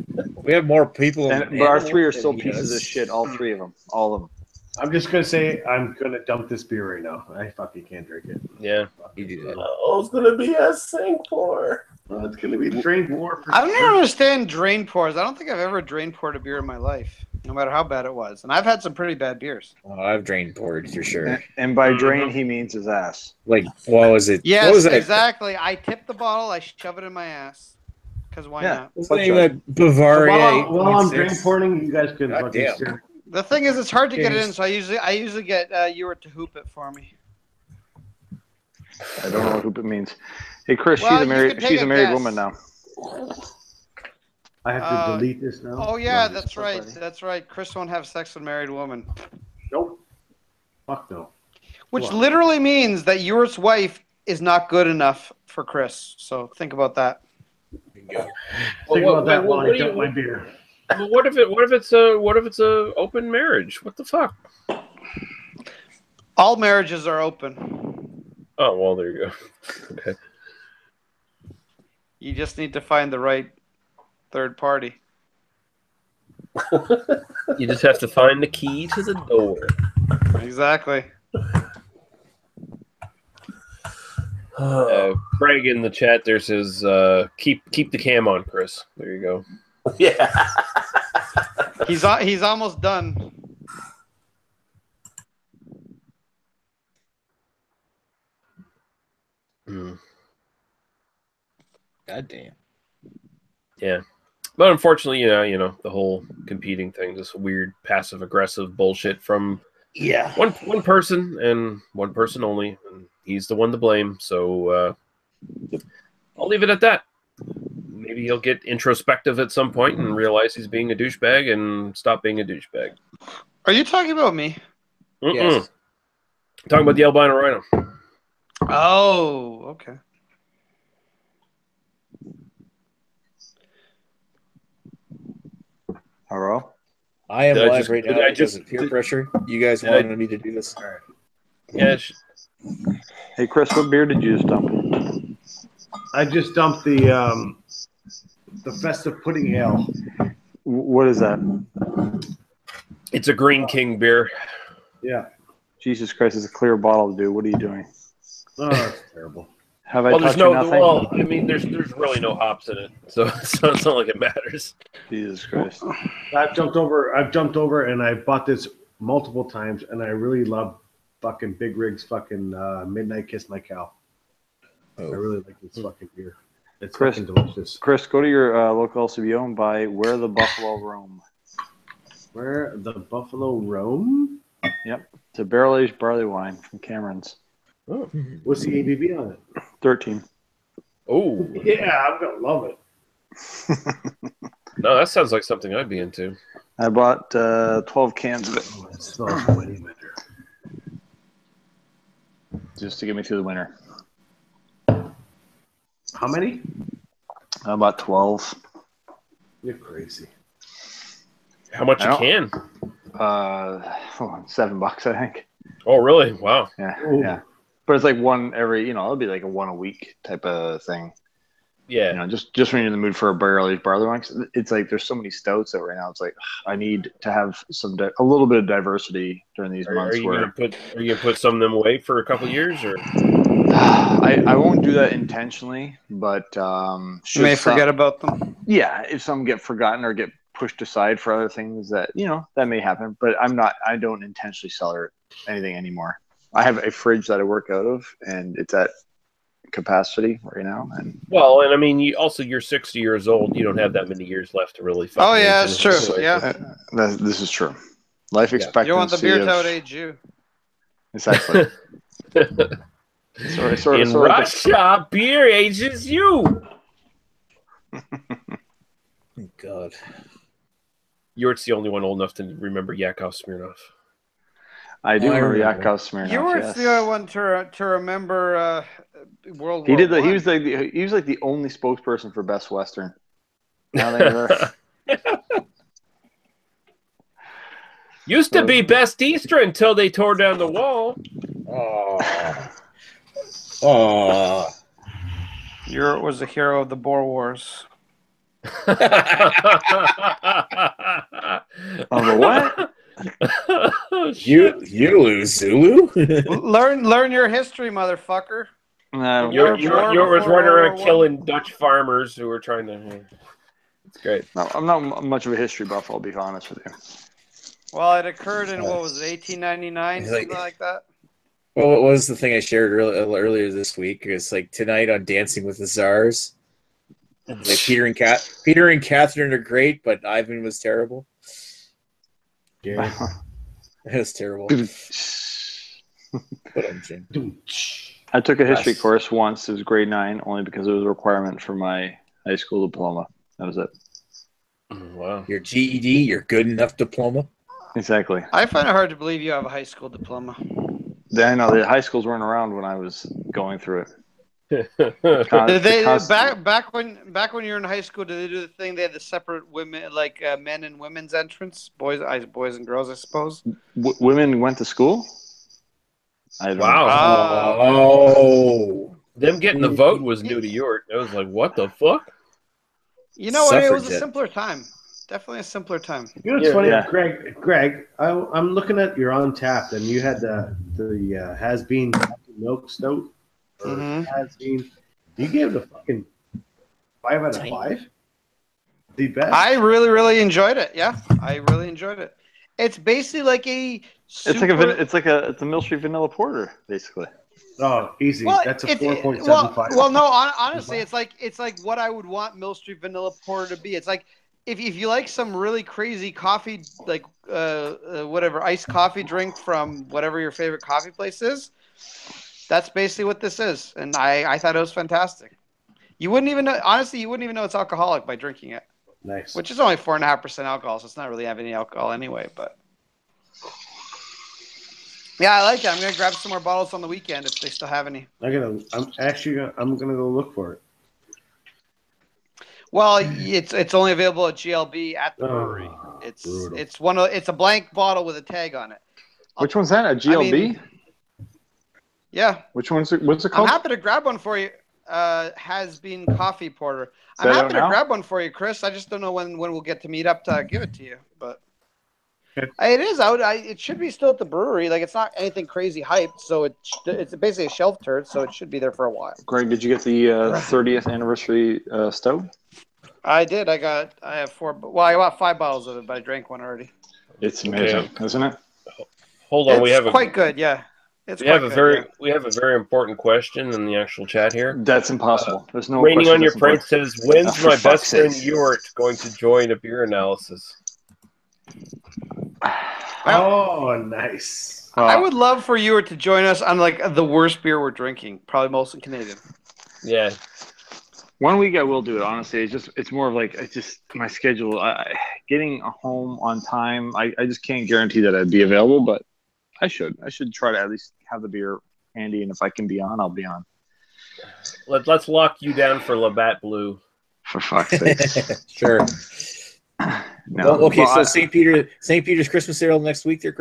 We have more people. But our 3 are still pieces of shit. All 3 of them. All of them. I'm just gonna say I'm gonna dump this beer right now. I fucking can't drink it. Yeah. You do that. Oh, it's gonna be a sink pour. Oh, it's gonna be drain pour. I don't ever understand drain pours. I don't think I've ever drain poured a beer in my life, no matter how bad it was. And I've had some pretty bad beers. Oh, I've drained poured for sure. And by drain, he means his ass. Like, what was it? Yes, what was that? exactly. I tip the bottle, I shove it in my ass. Because why not? What's the name of that Bavaria? While I'm drain pouring, you guys can God fucking damn. stare. The thing is, it's hard to get it in, so I usually get Ewer to hoop it for me. I don't know what hoop it means. Hey, Chris, Well, she's you a married can take a guess. woman now. I have to delete this now. Oh yeah, No, that's right. That's right. Chris won't have sex with a married woman. Nope. Fuck no. Which What? literally means that Ewer's wife is not good enough for Chris. So think about that. Think about that while I dump my beer. Well, what if it's a open marriage? What the fuck? All marriages are open. Oh well, there you go. Okay. You just need to find the right third party. You just have to find the key to the door. Exactly. Craig in the chat there says, "Keep the cam on, Chris." There you go. Yeah. He's almost done. God damn. Yeah, but unfortunately, you know the whole competing thing, this weird passive aggressive bullshit from one person and one person only, and he's the one to blame. So I'll leave it at that. Maybe he'll get introspective at some point and realize he's being a douchebag and stop being a douchebag. Are you talking about me? Yes. Talking about the albino rhino. Oh, okay. Hello? I am Did I live just- right did now I because just- of peer pressure. You guys did I- wanted me to do this. Yeah, Hey, Chris, what beer did you just dump? I just dumped the festive pudding ale. What is that? it's a Green King beer. Yeah. Jesus Christ, it's a clear bottle, dude. What are you doing? Oh, that's terrible. Have I Well, there's touched you no. nothing? Well, I mean, there's really no hops in it, so it's not like it matters. Jesus Christ. I've jumped over and I bought this multiple times and I really love fucking Big Rig's fucking Midnight Kiss My Cow. I really like this fucking beer. It's Chris, fucking delicious. Chris, go to your local LCBO and buy Where the Buffalo Roam. Where the Buffalo Roam? Yep. It's a barrel-aged barley wine from Cameron's. Oh, What's the ABV on it? 13. oh, Yeah, I'm gonna love it. no, that sounds like something I'd be into. I bought 12 cans of it Oh, it smells way better. just to get me through the winter. How many? I bought 12. You're crazy. How much I a don't- can? $7, I think. Oh, really? Wow. Yeah, Ooh. yeah. But it's like one every, it'll be like a one a week type of thing. Yeah. Just when you're in the mood for a barrel-aged barley wine. 'Cause it's like there's so many stouts out right now. It's like I need to have a little bit of diversity during these Are months. you gonna put some of them away for a couple of years, or? I won't do that intentionally, but You may forget about them. Yeah, if some get forgotten or get pushed aside for other things that that may happen. But I don't intentionally cellar anything anymore. I have a fridge that I work out of, and it's at capacity right now. And well, and I mean, you're 60 years old. You don't have that many years left to really. Oh yeah, fucking it's true. enjoy it. Yeah, this is true. Life expectancy. you don't want the beer of, to outage you. Exactly. In Russia, beer ages you. God. You're the only one old enough to remember Yakov Smirnoff. I do I remember remember. Yakov Smirnoff. You were yes. the only one to remember World He War did. I. He was like the only spokesperson for Best Western. Now they never. Used to be Best Easter until they tore down the wall. Oh. You was the hero of the Boer Wars. Of the what? You lose, Zulu. Learn your history, motherfucker. No, You War was before running World around War killing Dutch farmers who were trying to. It's great. no, I'm not much of a history buff. I'll be honest with you. Well, it occurred in what was it, 1899, Like- something like that. Well, what was the thing I shared earlier this week? It's like tonight on Dancing with the Czars. Like Peter and Catherine are great, but Ivan was terrible. Yeah. It was terrible. But I'm Jim. I took a history Yes. course once. It was grade 9, only because it was a requirement for my high school diploma. That was it. Wow. Your GED, your good enough diploma. Exactly. I find it hard to believe you have a high school diploma. I know the high schools weren't around when I was going through it. Did they Constant- back when you were in high school? Did they do the thing? They had the separate women, like men and women's entrance, boys and girls, I suppose. women went to school? I don't know. Wow. Oh. Them getting the vote was new to York. I was like, what the fuck? You know what? It was a Suffragette. simpler time. Definitely a simpler time. You know what's Yeah. funny, Yeah. Greg? I'm looking at your Untapped, and you had the has been milk stout. Or Mhm. has been. You gave it a fucking 5 out of 5. The best. I really enjoyed it. Yeah, I really enjoyed it. It's basically like a super, It's a Mill Street Vanilla Porter, basically. Oh, easy. Well, That's a it's- 4.75. Well, no, honestly, it's like what I would want Mill Street Vanilla Porter to be. It's like if you like some really crazy coffee, like whatever iced coffee drink from whatever your favorite coffee place is, that's basically what this is. And I thought it was fantastic. You wouldn't even know, honestly, you wouldn't even know it's alcoholic by drinking it, Nice. which is only 4.5% alcohol, so it's not really having any alcohol anyway. But yeah, I like it. I'm gonna grab some more bottles on the weekend if they still have any. I'm gonna go look for it. Well, it's only available at GLB at the brewery. Oh, It's brutal. it's a blank bottle with a tag on it. Which one's that? A GLB? mean, Yeah, What's it I'm called? happy to grab one for you. Has been coffee porter. I'm that happy out to now? grab one for you, Chris. I just don't know when we'll get to meet up to give it to you. But Okay. it is out. It should be still at the brewery. Like it's not anything crazy hyped. So it's basically a shelf turd. So it should be there for a while. Greg, did you get the 30th anniversary stout? I did. I have 4. Well, I got 5 bottles of it, but I drank one already. It's amazing, isn't it? Hold on, we It's have quite good. Yeah, it's we have quite a good, we have a very important question in the actual chat here. That's impossible. There's no Raining question on your that's parade important. says, "When's For my fuck's best friend sake. Ewart going to join a beer analysis?" Oh, nice. I would love for you to join us on like the worst beer we're drinking, probably mostly Canadian. Yeah, One week I will do it. Honestly, it's more of like it's just my schedule. Getting home on time. I just can't guarantee that I'd be available, but I should try to at least have the beer handy, and if I can be on, I'll be on. let's lock you down for Labatt Blue. For fuck's sake. Sure. No. Well, okay, Well, so St. Peter's Christmas sale next week. There,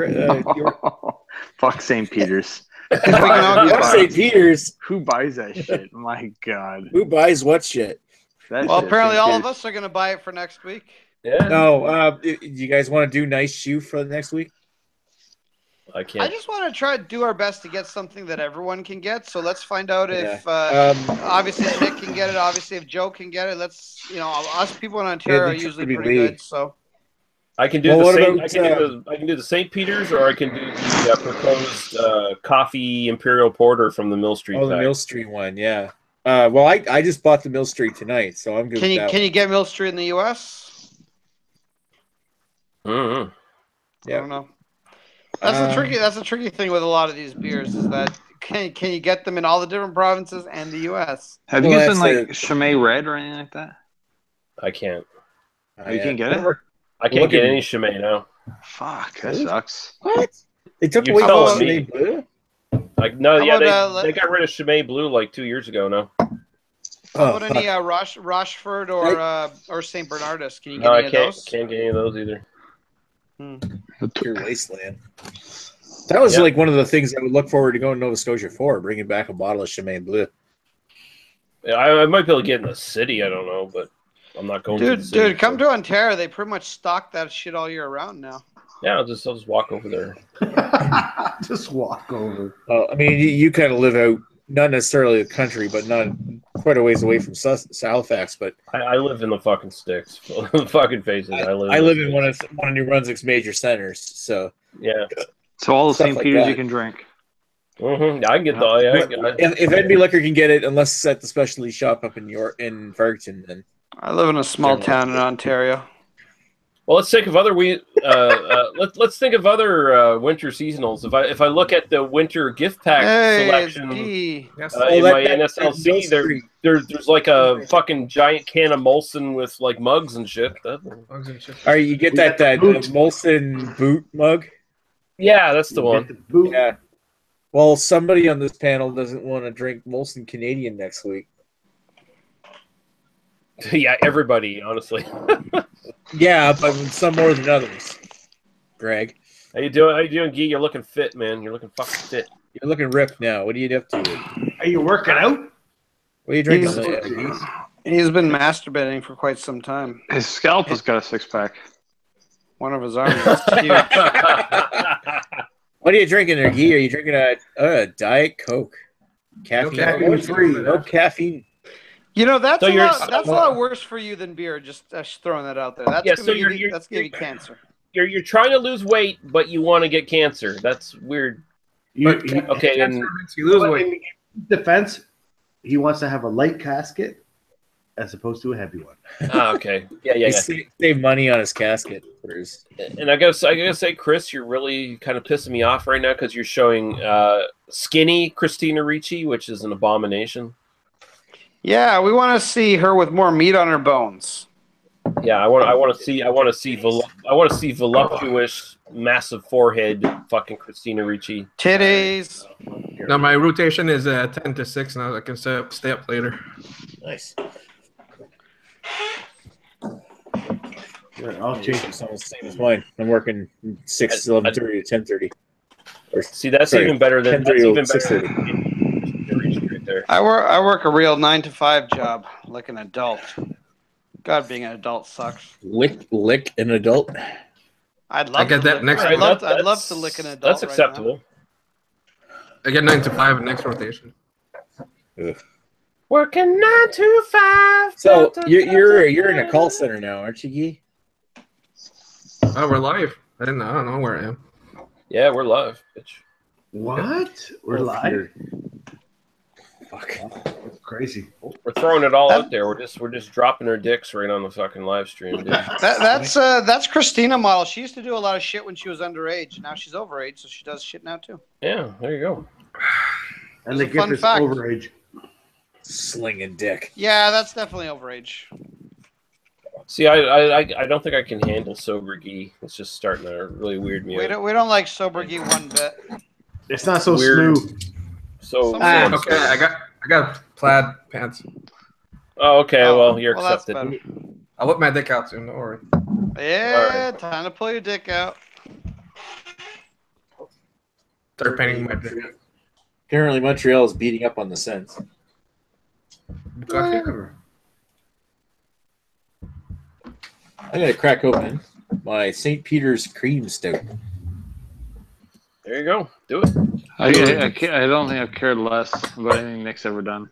fuck St. Peter's. St. Peter's. Who buys that shit? My God. Who buys what shit? That Well, shit, apparently St. all of Peter's. us are going to buy it for next week. Yeah, No, do you guys want to do nice shoe for the next week? I I can't. just want to try to do our best to get something that everyone can get. So let's find out if obviously if Nick can get it. Obviously, if Joe can get it, let's us people in Ontario are the usually Trinity pretty League. good. So I can do Well, the what Saint, about, I can do the St. Peter's, or I can do the proposed coffee Imperial Porter from the Mill Street. Oh, the pack. Mill Street one, yeah. Well, I just bought the Mill Street tonight, so I'm good. Can you get Mill Street in the U.S.? Mm-hmm. I don't know. That's the tricky thing with a lot of these beers is that can you get them in all the different provinces and the U.S. Have you guys done like Chimay Red or anything like that? I can't. Oh, you can't get it? I can't get any Chimay now. Fuck, that sucks. What? They took You're away telling Chimay me. Blue? Like no, How yeah, about, they got rid of Chimay Blue like 2 years ago now. How about any Rochefort or St. Bernardus? Can you get No, any I can't. of those? Can't get any of those either. Pure wasteland. That was like one of the things I would look forward to going to Nova Scotia for, bringing back a bottle of Chimay Bleu. Yeah, I might be able to get in the city. I don't know, but I'm not going to the city. Dude, come to Ontario. They pretty much stock that shit all year round now. Yeah, I'll just walk over there. Just walk over. I mean, you kind of live out, not necessarily the country, but not quite a ways away from Halifax. But I live in the fucking sticks. Fucking face it. I live in one of New Brunswick's major centers. So yeah. So all the St. like Peters that. you can drink. Mm-hmm. I can get if NB Liquor can get it, unless it's at the specialty shop up in Farrington, then I live in a small town in Ontario. Well, let's think of other let's think of other winter seasonals. If I look at the winter gift pack selection in my NSLC, there's like a fucking giant can of Molson with like mugs and shit. All right, you get that Molson boot mug. Yeah, that's the one. Yeah. Well, somebody on this panel doesn't want to drink Molson Canadian next week. Yeah, everybody, honestly. Yeah, but some more than others. Greg, how you doing, Guy? You're looking fit, man. You're looking fucking fit. You're looking ripped now. What are you up to? Are you working out? What are you drinking? He's been masturbating for quite some time. His scalp has got a six-pack. One of his arms is huge. What are you drinking there, Guy? Are you drinking a Diet Coke? Caffeine free. No caffeine. You know, that's a lot worse for you than beer. Just throwing that out there. That's gonna give you cancer. You're trying to lose weight, but you want to get cancer. That's weird. Okay, and you lose weight. In defense, he wants to have a light casket as opposed to a heavy one. Ah, okay. Yeah. Save money on his casket. And I gotta say, Chris, you're really kind of pissing me off right now because you're showing skinny Christina Ricci, which is an abomination. Yeah, we want to see her with more meat on her bones. Yeah, I want to see voluptuous, massive forehead, fucking Christina Ricci. Titties. Now my rotation is 10 to 6 now. I can stay up later. Nice. I'll change it. It's almost the same as mine. I'm working 6 to 11:30 to 10:30. See, that's even better than 6:30. I work a real 9-to-5 job, like an adult. God, being an adult sucks. Lick an adult. I'd love. I get that next. I'd love to lick an adult. That's acceptable. I get 9 to 5 next rotation. Ugh. Working 9 to 5. So you're in a call center now, aren't you, Guy? Oh, we're live. I don't know where I am. Yeah, we're live, bitch. What? We're live. Fuck. That's crazy. We're throwing it all out there. We're just dropping our dicks right on the fucking live stream, dude. That's Christina model. She used to do a lot of shit when she was underage. Now she's overage, so she does shit now too. Yeah, there you go. And the gift is overage. Slinging dick. Yeah, that's definitely overage. See, I don't think I can handle sober Guy. It's just starting to really weird me out. We don't like sober Guy one bit. It's not so weird. smooth. So okay, I got plaid pants. Oh, okay. Well, you're accepted. I'll whip my dick out soon. Don't worry. Yeah, right. Time to pull your dick out. Start painting my dick. Apparently, Montreal is beating up on the Sens. Whatever. I'm gonna crack open my St. Peter's Cream Stout. There you go. Do it. I don't think I've cared less about anything Nick's ever done.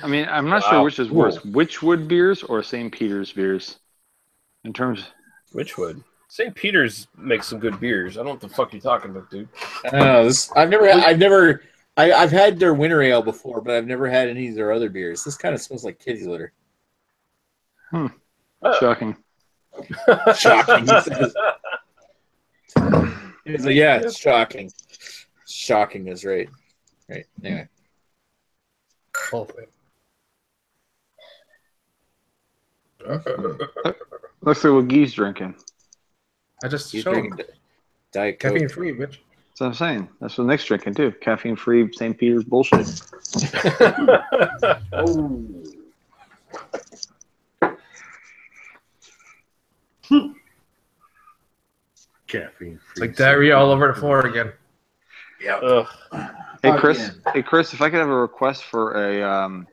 I mean, I'm not sure which is worse, Witchwood beers or St. Peter's beers. In terms, Witchwood. St. Peter's makes some good beers. I don't know what the fuck you're talking about, dude. I don't know. I've never I've had their winter ale before, but I've never had any of their other beers. This kind of smells like kitty litter. Shocking. Shocking. He's like, yeah, it's shocking. Shocking is right. Right. Anyway. Hopefully. Looks like what Guy's drinking. I just He's showed drinking Diet Coke. caffeine free, bitch. That's what I'm saying. That's what Nick's drinking too. Caffeine free St. Peter's bullshit. Oh. Caffeine. It's like diarrhea all over the floor again. Yeah. Hey Chris, if I could have a request for a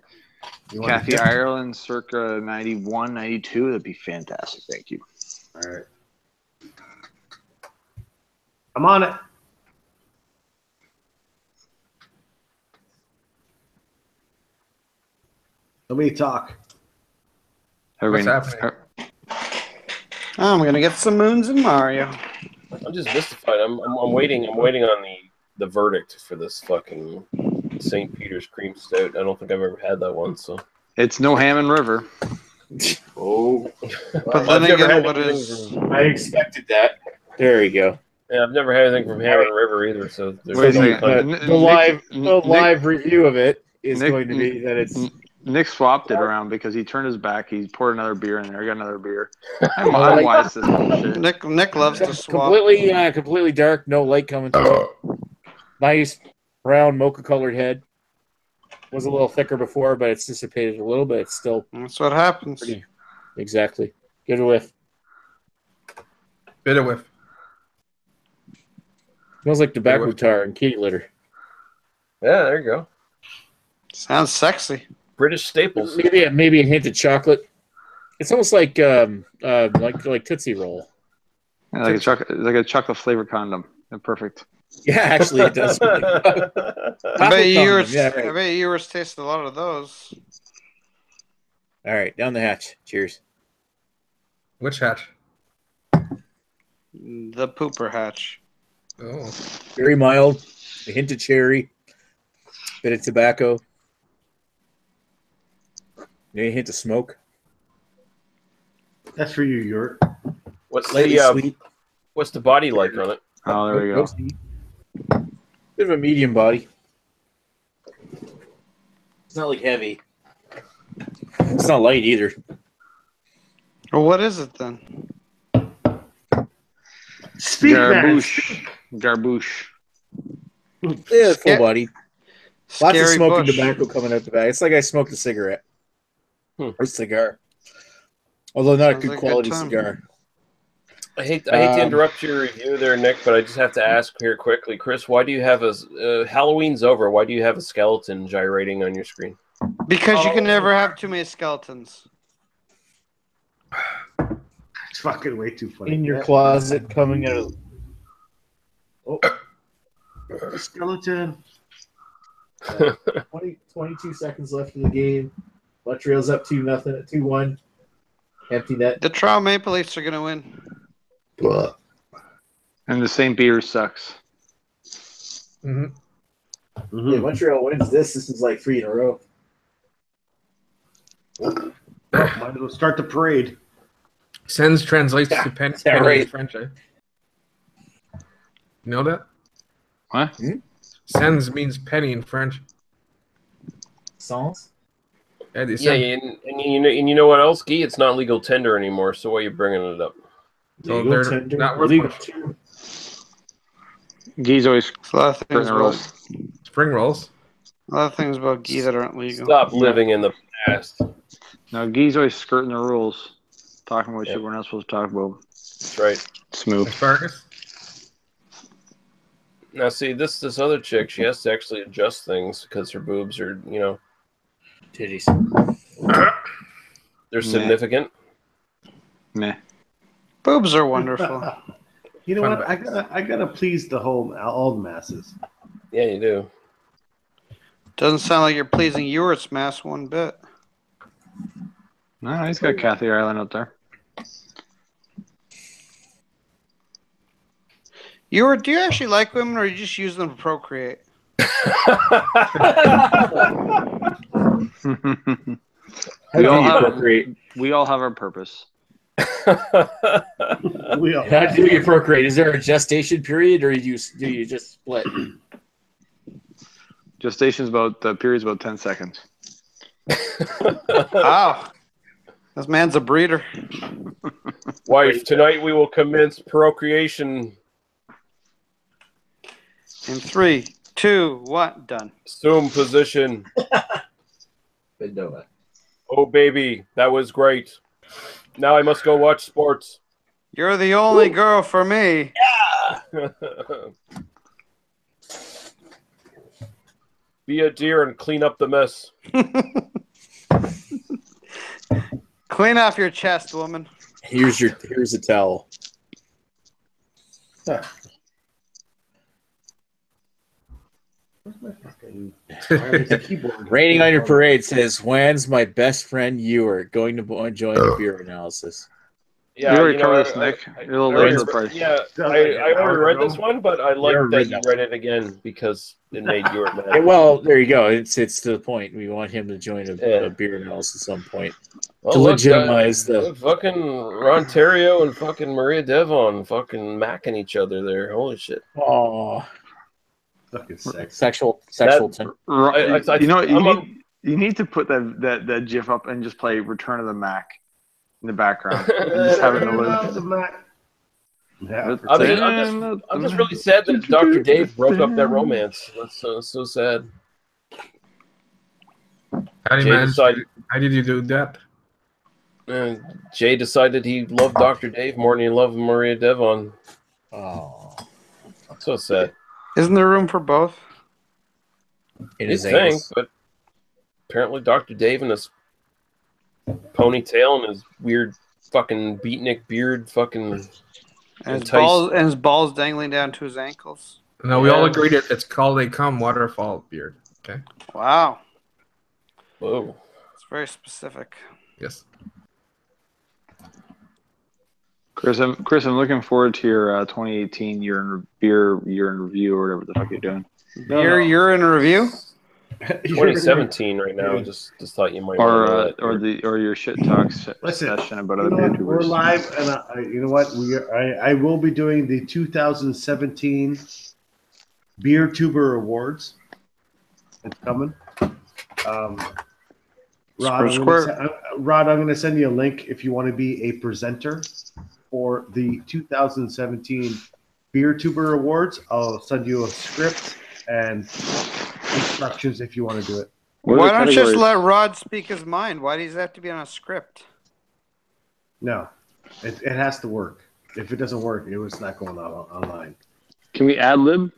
Kathy Ireland circa 91, 92, that'd be fantastic. Thank you. All right. I'm on it. Let me talk. What's happening? I'm gonna get some Moons and Mario. I'm just mystified. I'm waiting. I'm waiting on the verdict for this fucking St. Peter's cream stout. I don't think I've ever had that one. So It's no Hammond River. Oh. But then again, what is? I expected that. There you go. Yeah, I've never had anything from Hammond River either. So Wait a second. The live review of it is Nick- going to be that it's Nick swapped it around because he turned his back. He poured another beer in there. I got another beer. I'm wise to this bullshit. Nick loves to swap. completely dark, no light coming through. Nice brown mocha colored head. Was a little thicker before, but it's dissipated a little bit. It's still That's what happens. pretty. Exactly. Give it a whiff. Bit of whiff. Smells like tobacco tar and kitty litter. yeah, there you go. Sounds sexy. British staples. Maybe a hint of chocolate. It's almost like Tootsie Roll. Yeah, like a chocolate flavored condom. Perfect. Yeah, actually, it does. I bet yours. Yeah, right. I bet yours tasted a lot of those. All right, down the hatch. Cheers. Which hatch? The pooper hatch. Oh. Very mild. A hint of cherry. Bit of tobacco. Maybe a hint of smoke. That's for you, Yurt. What's Slightly the sweet. what's the body like on it? Oh, there we go. Bit of a medium body. It's not like heavy. It's not light either. Well, what is it then? Speak, Garbouche. Yeah, full body. Lots of Scary smoke and bush. tobacco coming out the back. It's like I smoked a cigarette. Hmm. Or cigar. Although not Sounds a good like a quality good time. cigar. I hate to interrupt your review there, Nick, but I just have to ask here quickly, Chris. Why do you have Halloween's over? Why do you have a skeleton gyrating on your screen? Because you can never have too many skeletons. It's fucking way too funny. In your closet, coming out of... Oh, Skeleton. 22 seconds left in the game. Montreal's up 2-0 at 2-1. Empty net. The Toronto Maple Leafs are going to win. And the St. Peter's sucks. Mm-hmm. Mm-hmm. Yeah, Montreal wins this. This is like 3 in a row. Might as well start the parade. Sens translates to penny right. in French. Eh? You know that? What? Sens means penny in French. Sans? Yeah, they Yeah, said- and you know what else, Guy? It's not legal tender anymore. So why are you bringing it up? So Legal they're tender, not worth legal much. too. Guy's always A lot of things skirting the about, rules. Spring rolls. a lot of things about Guy that aren't legal. Stop living in the past. No, Guy's always skirting the rules. Talking about Yep. shit we're not supposed to talk about. That's right. Smooth. Asparagus. Now, see, this other chick, she has to actually adjust things because her boobs are, Titties. they're significant. Meh. Boobs are wonderful. You know Fun what? fact. I gotta please all the masses. Yeah, you do. Doesn't sound like you're pleasing Ewurt's mass one bit. No, he's got Kathy Ireland up there. Ewert, do you actually like women or you just use them to procreate? we all have procreate? We all have our purpose. We all How do you procreate? Is there a gestation period, or do you just split? Gestation's the period's about 10 seconds. Wow. This man's a breeder. Wife, tonight we will commence procreation. In 3, 2, 1, done. Assume position. Oh, baby, that was great. Now I must go watch sports. You're the only girl for me. Be a dear and clean up the mess. Clean off your chest, woman. Here's a towel. Raining on your parade says, "When's my best friend Ewer going to join the beer analysis?" Yeah, you already covered this, Nick. You're a little late for the price. Yeah, I already read this one, but I like that you read it again because it made you mad. Well, there you go. It's to the point. We want him to join a beer analysis at some point to Look, legitimize the fucking Ontario and fucking Maria Devon fucking macking each other there. Holy shit! Oh, fucking sex. sexual. You need to put that GIF up and just play Return of the Mac in the background. Just have it in the loop. Yeah, I'm just really sad that Dr. Dave broke up that romance. That's so sad. How did you do that? Jay decided he loved Dr. Dave more than he loved Maria Devon. Oh, so sad. Isn't there room for both? You'd think, but apparently Dr. Dave and his ponytail and his weird fucking beatnik beard fucking and his balls dangling down to his ankles. No, we all agreed it's called a cum waterfall beard. Okay. Wow. Whoa. It's very specific. Yes. Chris, I'm looking forward to your 2018 year in review or whatever the fuck you're doing. You're in review. 2017 right now. Just thought you might or your shit talk session about other YouTubers. We're live, and you know what? I will be doing the 2017 Beer Tuber Awards. It's coming. Rod, I'm going to send you a link if you want to be a presenter for the 2017 Beer Tuber Awards. I'll send you a script and instructions if you want to do it. Why don't you just let Rod speak his mind? Why does it have to be on a script? No, it has to work. If it doesn't work, it's not going on online. Can we ad lib?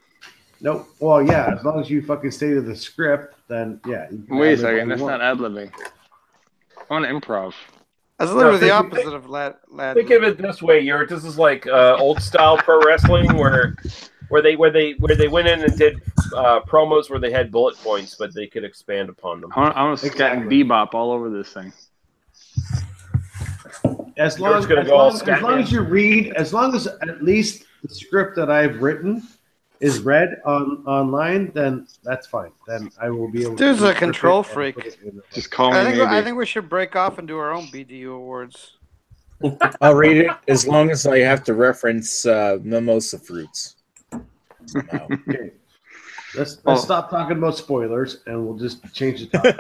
No. Well, yeah, as long as you fucking stay to the script, then yeah. Wait a second, that's not ad libbing. I want to improv. That's literally the opposite of lad. Think of it this way, Yurt. This is like old style pro wrestling where they went in and did promos where they had bullet points, but they could expand upon them. I want to scat and bebop all over this thing. As long as you read, as long as at least the script that I've written is read online, then that's fine. Then I will be able to. There's a control freak. Just call me. I think we should break off and do our own BDU awards. I'll read it as long as I have to reference mimosa fruits. Okay. Let's stop talking about spoilers and we'll just change the topic.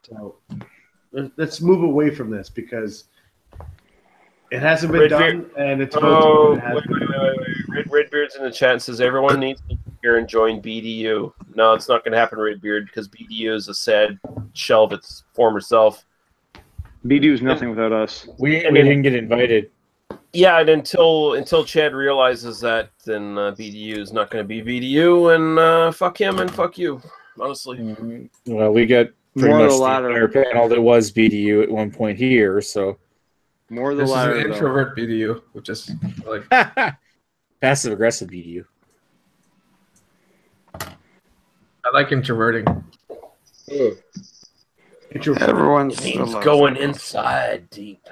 So let's move away from this because it hasn't been done and it's wait. Redbeard's in the chat says everyone needs to hear and join BDU. No, it's not going to happen, Redbeard, because BDU is a sad shell of its former self. BDU is nothing without us. We didn't get invited. Yeah, and until Chad realizes that, then BDU is not going to be BDU, and fuck him and fuck you, honestly. Well, we got pretty much the entire panel that was BDU at one point here, so. More of the this latter. Is an introvert BDU, which is like passive aggressive BDU. I like introverting. Everyone's going inside deep.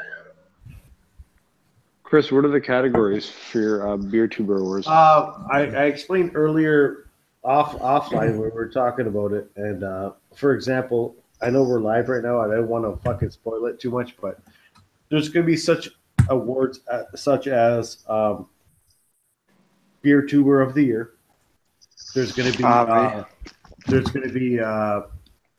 Chris, what are the categories for your Beer Tuber Awards? I explained earlier offline we were talking about it, and for example, I know we're live right now. I don't want to fucking spoil it too much, but there's going to be such awards such as Beer Tuber of the Year. There's going to be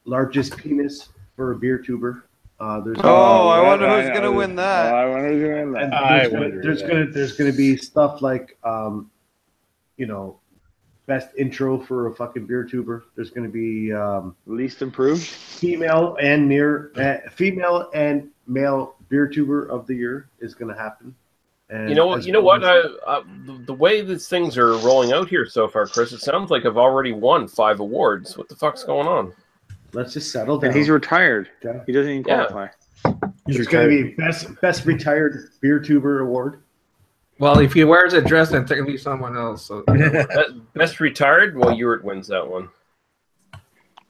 largest penis for a beer tuber. I wonder who's going to win that. I wonder who's going to win that. There's going to be stuff like best intro for a fucking beer tuber. There's going to be least improved female and male beer tuber of the year is going to happen. And you know what? The way these things are rolling out here so far, Chris, it sounds like I've already won 5 awards. What the fuck's going on? Let's just settle down. And he's retired. Okay. He doesn't even qualify. It's going to be best retired beer tuber award. Well, if he wears a dress, then technically someone else. So. Best retired? Well, Uric wins that one.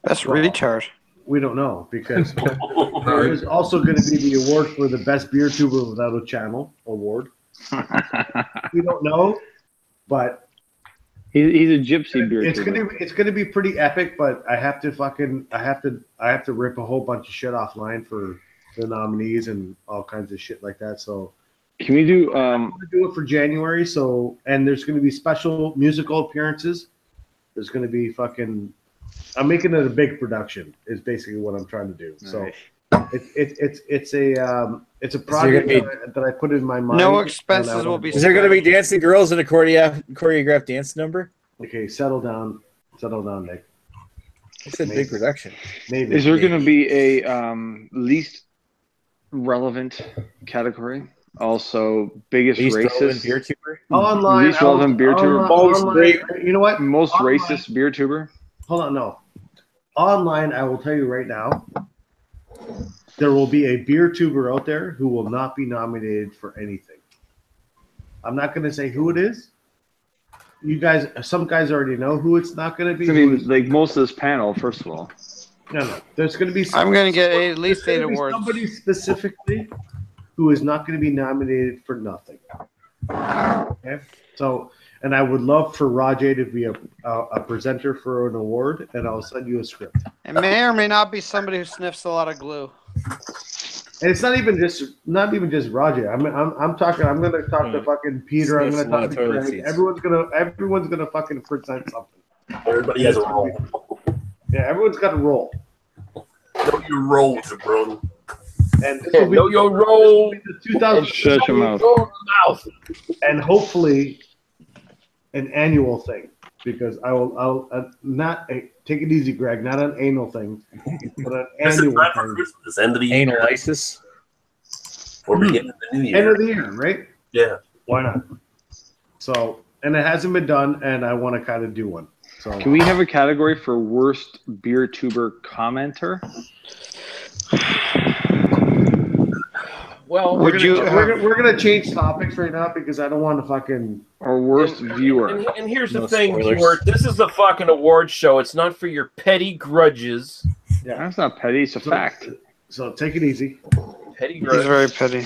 Best retired. We don't know because there's also going to be the award for the best beer tuber without a channel award. We don't know, but he's a gypsy beer tuber. It's gonna be pretty epic. But I have to rip a whole bunch of shit offline for the nominees and all kinds of shit like that. So. Can we do? I'm gonna do it for January. So, and there's gonna be special musical appearances. There's gonna be fucking. I'm making it a big production. Is basically what I'm trying to do. Nice. So, it's a project that I put in my mind. No expenses will be. Is there gonna be dancing girls in a choreographed dance number? Okay, settle down, Nick. It's a big production. Maybe. Is there gonna be a least relevant category? Also, biggest racist beer tuber. Online, least relevant beer tuber. You know what? Most racist beer tuber. Hold on, no. Online, I will tell you right now, there will be a beer tuber out there who will not be nominated for anything. I'm not going to say who it is. You guys, some guys already know who it's not going to be. I mean, like most of this panel, first of all. No. There's going to be. I'm going to get at least 8 awards. Somebody specifically who is not going to be nominated for nothing. Okay, so, and I would love for Rajay to be a presenter for an award, and I'll send you a script. It may or may not be somebody who sniffs a lot of glue. And it's not even just Rajay. I'm talking. I'm going to talk to fucking Peter. I'm going to talk to Craig. Everyone's gonna fucking present something. Everybody has a role. Yeah, everyone's got a role. Know your role, bro. And this will be, know your role. The 2000. Shut your mouth. And hopefully, an annual thing, because I'll not take it easy, Greg. Not an anal thing, but an annual thing. This end of the year. Analisis. Or beginning of the new year. End of the year, right? Yeah. Why not? So, and it hasn't been done, and I want to kind of do one. So, can we have a category for worst beer tuber commenter? Well, we're gonna change topics right now because I don't want to fucking or worst viewer. And here's the thing, Stuart. This is a fucking award show. It's not for your petty grudges. Yeah, that's not petty. It's a fact. So take it easy. Petty grudge. He's very petty.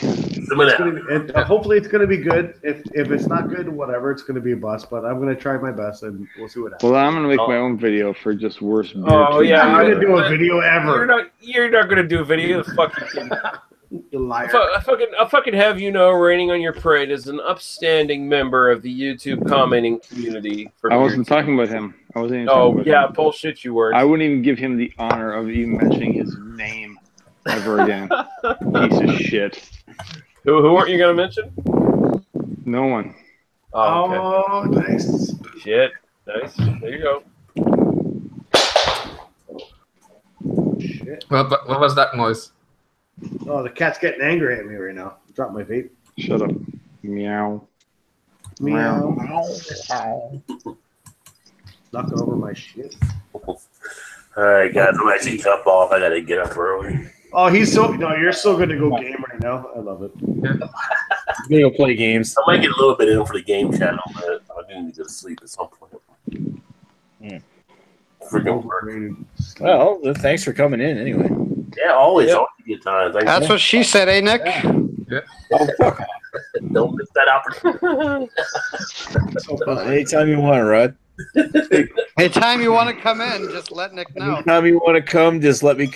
Hopefully it's gonna be good. If it's not good, whatever, it's gonna be a bust. But I'm gonna try my best, and we'll see what happens. Well, I'm gonna make my own video for just worst beer. Oh yeah, I'm gonna do a video ever. You're not gonna do a video. The fucking. You liar. I fucking have you know, raining on your parade as an upstanding member of the YouTube commenting community. I wasn't talking about him. I wasn't even talking about him. Bullshit, you were. I wouldn't even give him the honor of even mentioning his name ever again. Piece of shit. Who weren't you gonna mention? No one. Oh, okay. Nice. Shit. Nice. There you go. Shit. What was that noise? Oh, the cat's getting angry at me right now. Drop my vape. Shut up. Meow. Meow. Knocking over my shit. All right, guys. I'm actually up off. I gotta get up early. Oh, you're so good to go game right now. I love it. I'm gonna go play games. I might get a little bit in for the game channel, but I do need to go to sleep at some point. Freaking work. Well, thanks for coming in anyway. Yeah, always a good time. That's what she said, eh, Nick? Yeah. Oh, fuck. Don't miss that opportunity. Anytime you want, Rod. Anytime you want to come in, just let Nick know. Anytime you want to come, just let me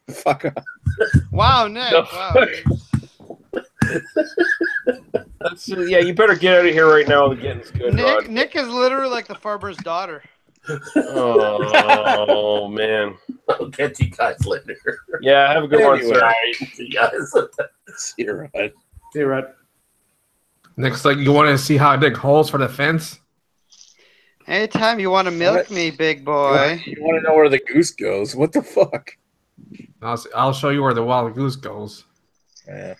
fuck off. Wow, Nick. Wow. Yeah, you better get out of here right now. The getting's good, Rod. Nick is literally like the farmer's daughter. Oh man. I'll get you guys later. Yeah, have a good one, sir. All right, see you guys. See you, Rod. See you, Rod. Nick's like, you want to see how I dig holes for the fence? Anytime you want to milk me, big boy. You want to know where the goose goes? What the fuck? I'll show you where the wild goose goes. Yeah.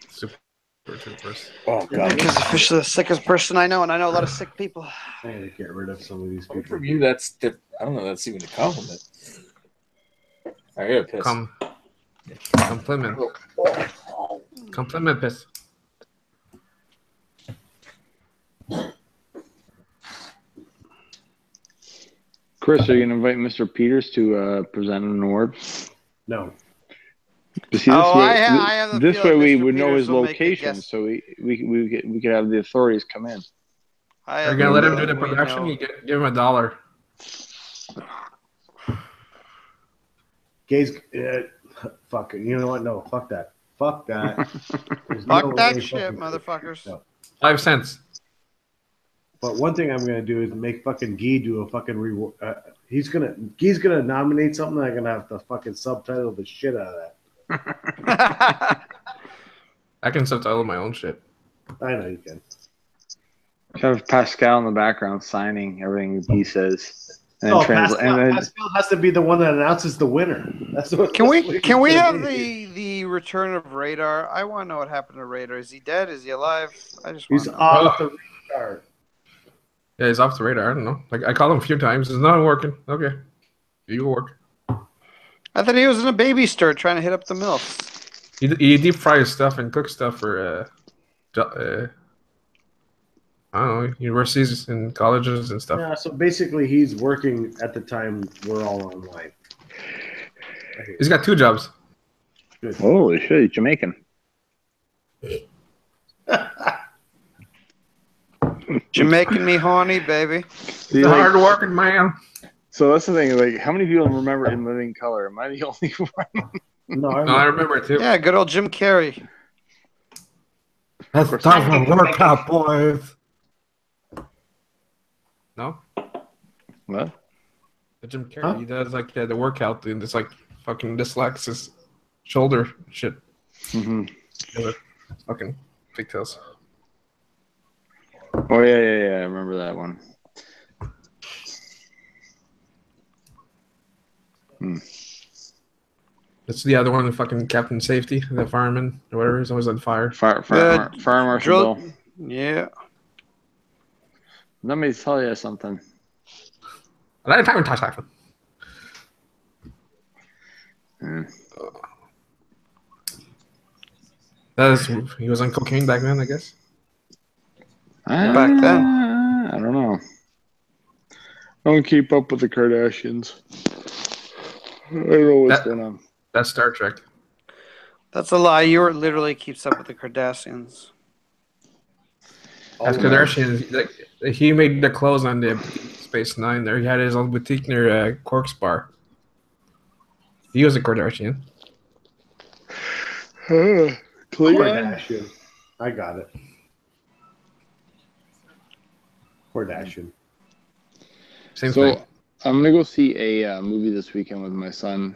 Super troopers. Oh god. Nick is officially the sickest person I know, and I know a lot of sick people. I gotta get rid of some of these Coming people. from you, I don't know. That's even a compliment. I gotta piss. Compliment. Compliment piss. Chris, are you gonna invite Mr. Peters to present an award? No. See, I have the this way feeling we Mr. would know Peters his will make a location, guess. so we could have the authorities come in. Are you gonna let him do the production? You give him $1. Gays, fuck it. You know what? No, fuck that. Fuck that. Fuck that shit, motherfuckers. No. 5 cents. But one thing I'm gonna do is make fucking Guy do a fucking reward. Guy's gonna nominate something. I'm gonna have to fucking subtitle the shit out of that. I can subtitle my own shit. I know you can. Have Pascal in the background signing everything he says, and No, then translate. Pascal has to be the one that announces the winner. That's what. Can we have the return of Radar? I want to know what happened to Radar. Is he dead? Is he alive? I just want He's to know. off the radar. Yeah, he's off the radar. I don't know. Like I called him a few times. It's not working. Okay, you work. I thought he was in a baby stir trying to hit up the MILFs. He deep fries stuff and cooks stuff for I don't know, universities and colleges and stuff. Yeah, so basically he's working at the time we're all online. He's got 2 jobs. Good. Holy shit, he's Jamaican. Jamaican me horny, baby. He's a hard working man. So that's the thing. Like, how many people remember In Living Color? Am I the only one? No, I remember it too. Yeah, good old Jim Carrey. That's time for workout, boys. No? What? The Jim Carrey, he does like the workout thing. It's like fucking dislocates his shoulder shit. Mm-hmm. Fucking pigtails. Oh yeah. I remember that one. It's the other one, the fucking Captain Safety, the fireman or whatever. He's always on fire. Fire Marshal Bill. Yeah. Let me tell you something. I didn't touch that one. He was on cocaine back then, I guess. Back then. I don't know. Don't keep up with the Kardashians. I don't know what's going on. That's Star Trek. That's a lie. You literally keeps up with the Kardashians. That's Kardashians. Like, he made the clothes on the Space Nine there. He had his own boutique near Cork's Bar. He was a Kardashian. Kardashian. I got it. Kardashian. Same thing. I'm gonna go see a movie this weekend with my son.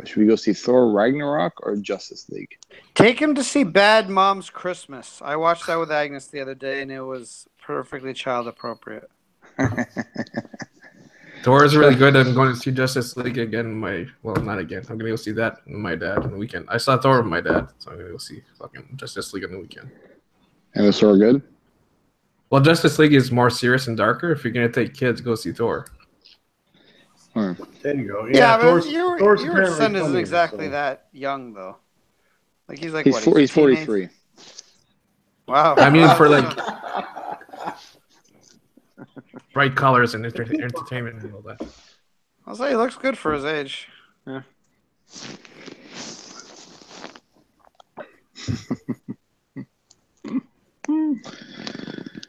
Should we go see Thor Ragnarok or Justice League? Take him to see Bad Mom's Christmas. I watched that with Agnes the other day, and it was perfectly child appropriate. Thor is really good. I'm going to see Justice League again. Not again. I'm gonna go see that with my dad on the weekend. I saw Thor with my dad, so I'm gonna go see fucking Justice League on the weekend. And was Thor good? Well, Justice League is more serious and darker. If you're gonna take kids, go see Thor. There you go. Yeah, Thor's, but your apparently son isn't funny, exactly so. that young, though. Like he's like He's what? 43. Wow. I mean, for like bright colors and entertainment and all that. I'll say he looks good for his age. Yeah.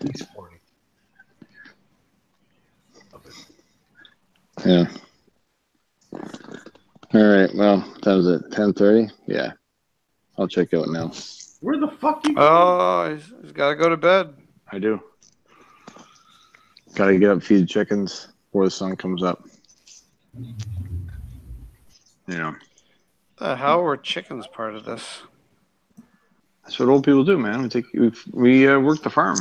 He's 40. Yeah. All right. Well, that was it. 10:30. Yeah. I'll check out now. Where the fuck you? Oh, he's got to go to bed. I do. Gotta get up, feed the chickens before the sun comes up. Yeah. The hell were chickens part of this? That's what old people do, man. We work the farm.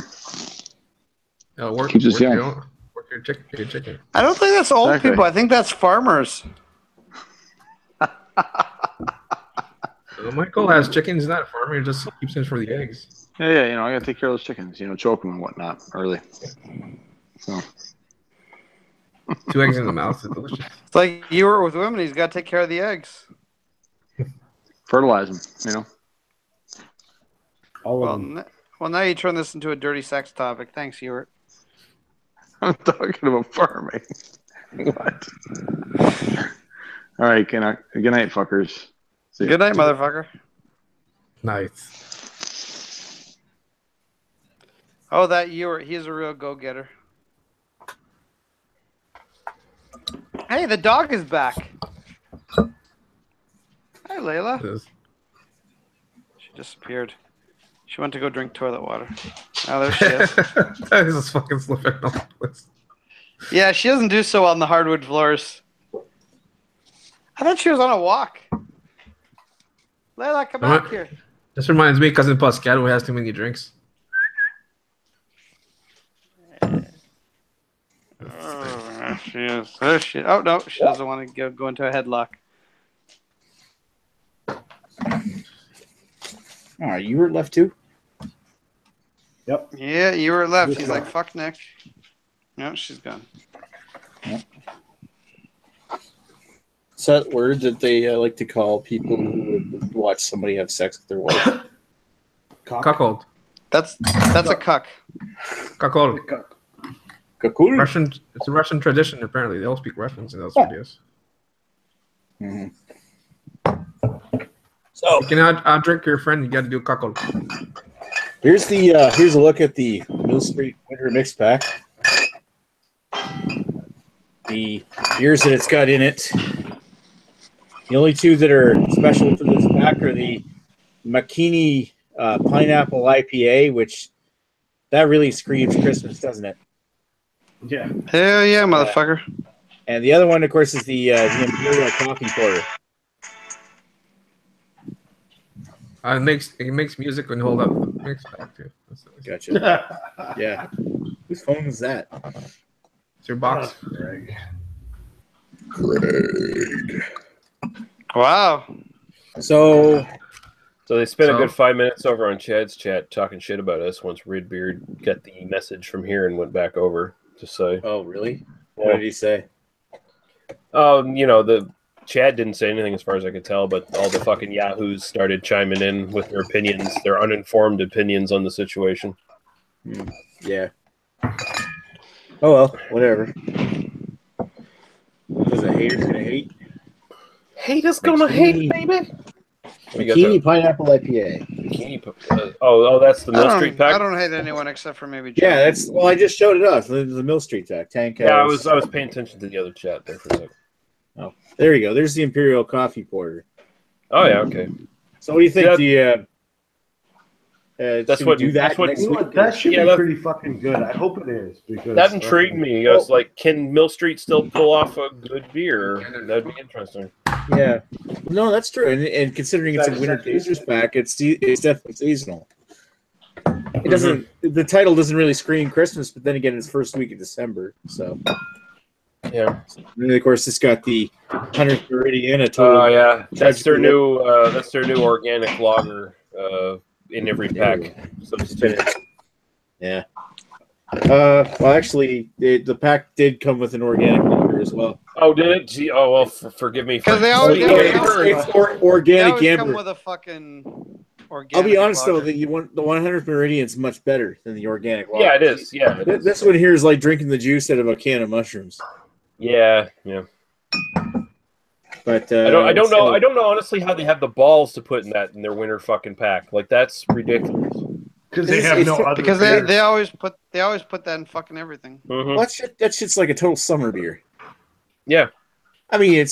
Work Keeps us young. Work your chicken. I don't think that's old Exactly. people. I think that's farmers. Michael has chickens. He's not a farmer. He just keeps them for the eggs. Yeah. I gotta take care of those chickens. Choke them and whatnot early. So 2 eggs in the mouth is delicious. It's like you were with women. He's got to take care of the eggs. fertilize them. All of them. Well, now you turn this into a dirty sex topic. Thanks, Ewart. I'm talking about farming. What? All right, good night, fuckers. See ya. Good night, motherfucker. Nice. Oh, that Ewart, he's a real go-getter. Hey, the dog is back. Hi, Layla. She disappeared. She went to go drink toilet water. Oh, there she is. That is just fucking slipping all the place. Yeah, she doesn't do so on the hardwood floors. I thought she was on a walk. Layla, come back here. This reminds me of Cousin Pascal who has too many drinks. Oh, she is. There she is. Oh, no, she doesn't want to go into a headlock. All right, you were left too? Yep. Yeah, you were left. He's like, fuck Nick. No, she's gone. Yep. Is that word that they like to call people who watch somebody have sex with their wife? Cuckold. That's a cuck. Cuckold. Cuckold? Russian. It's a Russian tradition. Apparently, they all speak Russians in those videos. Mm-hmm. So you can outdrink your friend. You got to do cuckold. Here's a look at the Mill Street Winter Mix Pack. The beers that it's got in it. The only two that are special for this pack are the Makini Pineapple IPA, which that really screams Christmas, doesn't it? Yeah. Hell yeah, motherfucker. And the other one, of course, is the Imperial Coffee Porter. It makes music when you hold up the mix pack too. Gotcha. Yeah. Whose phone is that? It's your box. Greg. Wow. So they spent a good 5 minutes over on Chad's chat talking shit about us once Redbeard got the message from here and went back over to say. Oh, really? What did he say? Oh, the Chad didn't say anything as far as I could tell, but all the fucking yahoos started chiming in with their opinions, their uninformed opinions on the situation. Yeah. Oh, well, whatever. Was a hater's gonna hate? Haters gonna hate, baby. Bikini Pineapple IPA. That's the Mill Street pack. I don't hate anyone except for maybe Joe. Yeah, I just showed it off. The Mill Street pack. Tank. Yeah, I was paying attention to the other chat there for a second. Oh, there you go. There's the Imperial Coffee Porter. Oh yeah, okay. So what do you think? That's what do that. That's what. You know what? That should be pretty fucking good. I hope it is because that intrigued me. I was like, can Mill Street still pull off a good beer? That'd be interesting. Yeah, no, that's true. And considering it's a winter tasters pack, it's definitely seasonal. It doesn't. The title doesn't really scream Christmas, but then again, it's first week of December, so. Yeah. And then of course, it's got the 100th Meridian. Oh yeah, that's their new organic lager in every pack. So spin it. Yeah. Well, actually, the pack did come with an organic lager as well. Oh, did it? Gee, oh well, forgive me. Because they always organic amber. come with a fucking organic. I'll be honest lager. though, the 100th Meridian's much better than the organic lager. Yeah, it is. Yeah, it is. This one here is like drinking the juice out of a can of mushrooms. Yeah. But I don't know. I don't know honestly how they have the balls to put in their winter fucking pack. Like that's ridiculous. Because they have no other. Because they always put that in fucking everything. Well, that shit's like a total summer beer. Yeah. I mean,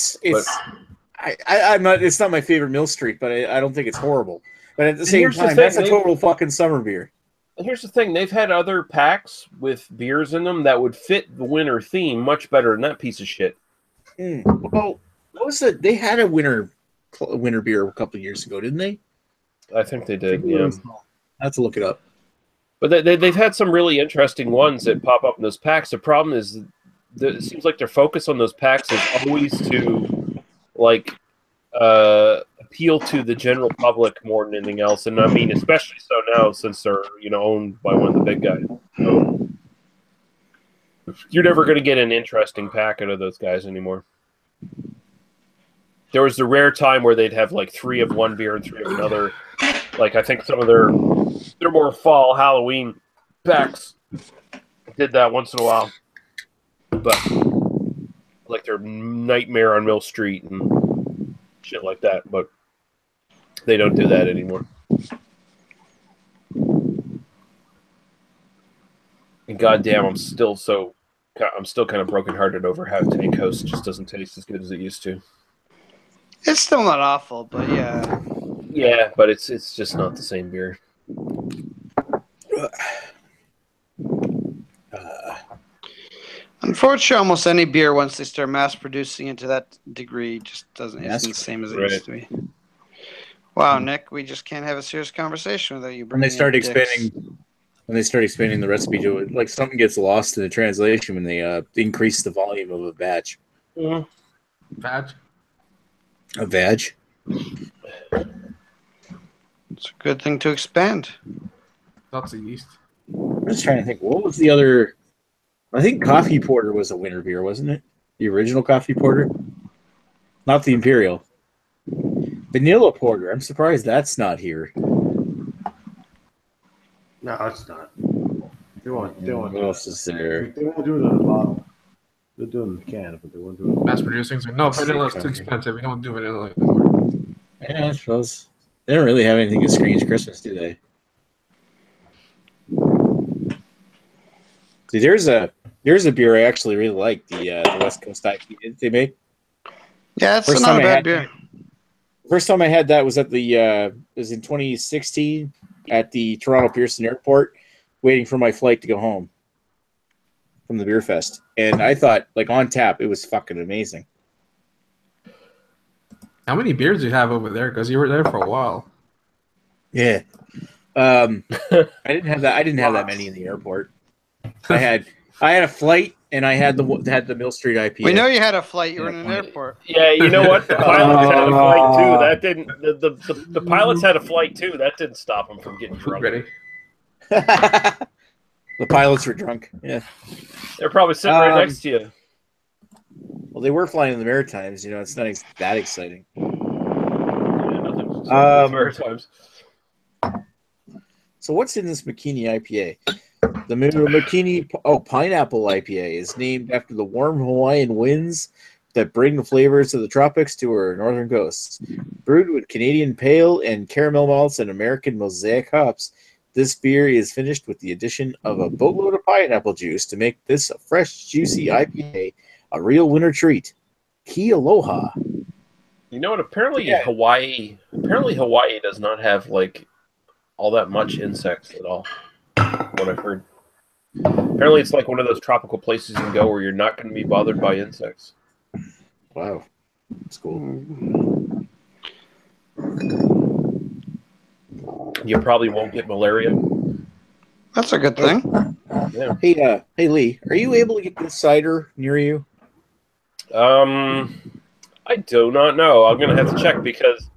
I'm not. It's not my favorite Mill Street, but I don't think it's horrible. But at the same time, that's a total fucking summer beer. And here's the thing: they've had other packs with beers in them that would fit the winter theme much better than that piece of shit. Well, what was it? They had a winter beer a couple of years ago, didn't they? I think they did. Yeah. I have to look it up. But they've had some really interesting ones that pop up in those packs. The problem is, it seems like their focus on those packs is always to, like, appeal to the general public more than anything else. And I mean, especially so now since they're, owned by one of the big guys. So you're never going to get an interesting pack out of those guys anymore. There was the rare time where they'd have like 3 of one beer and 3 of another. Like, I think some of their more fall Halloween packs did that once in a while. But like their Nightmare on Mill Street and shit like that. But they don't do that anymore. And goddamn, I'm still kind of brokenhearted over how Tank House just doesn't taste as good as it used to. It's still not awful, but yeah. Yeah, but it's just not the same beer. Unfortunately, almost any beer, once they start mass producing it to that degree, just isn't the same as it used to be. Wow, Nick, we just can't have a serious conversation without you bringing. When they start expanding the recipe to it, like something gets lost in the translation when they increase the volume of a batch. Mm-hmm. Batch. A vag. It's a good thing to expand. Lots of yeast. I'm just trying to think. What was the other? I think Coffee Porter was a winter beer, wasn't it? The original Coffee Porter, not the Imperial. Vanilla Porter. I'm surprised that's not here. No, it's not. They won't. What else is there? They won't do it in a bottle. They'll do it in the can, but they won't do it. Mass producing. So no, vanilla is too expensive. We don't do vanilla anymore. Yeah, I suppose they don't really have anything to screens Christmas, do they? See, there's a beer I actually really like, the West Coast IPA they make. Yeah, it's not a bad beer. First time I had that was at it was in 2016 at the Toronto Pearson Airport, waiting for my flight to go home from the beer fest, and I thought, like, on tap, it was fucking amazing. How many beers do you have over there? Because you were there for a while. Yeah, I didn't have that. I didn't have that many in the airport. I had a flight, and I had the Mill Street IPA. We know you had a flight. You were in an airport. Yeah, you know what? The pilots had a flight too. That didn't. The pilots had a flight too. That didn't stop them from getting drunk. Ready? The pilots were drunk. Yeah, they're probably sitting right next to you. Well, they were flying in the Maritimes. It's not that exciting. Yeah, nothing. Maritimes. So what's in this Makini IPA? The Makini Pineapple IPA is named after the warm Hawaiian winds that bring the flavors of the tropics to our northern coasts. Brewed with Canadian pale and caramel malts and American mosaic hops, this beer is finished with the addition of a boatload of pineapple juice to make this a fresh, juicy IPA a real winter treat. Ki aloha. You know what? Apparently Hawaii does not have like all that much insects at all. What I've heard. Apparently, it's like one of those tropical places you can go where you're not going to be bothered by insects. Wow, that's cool. You probably won't get malaria. That's a good thing. Yeah. Hey, Lee, are you able to get this cider near you? I do not know. I'm going to have to check because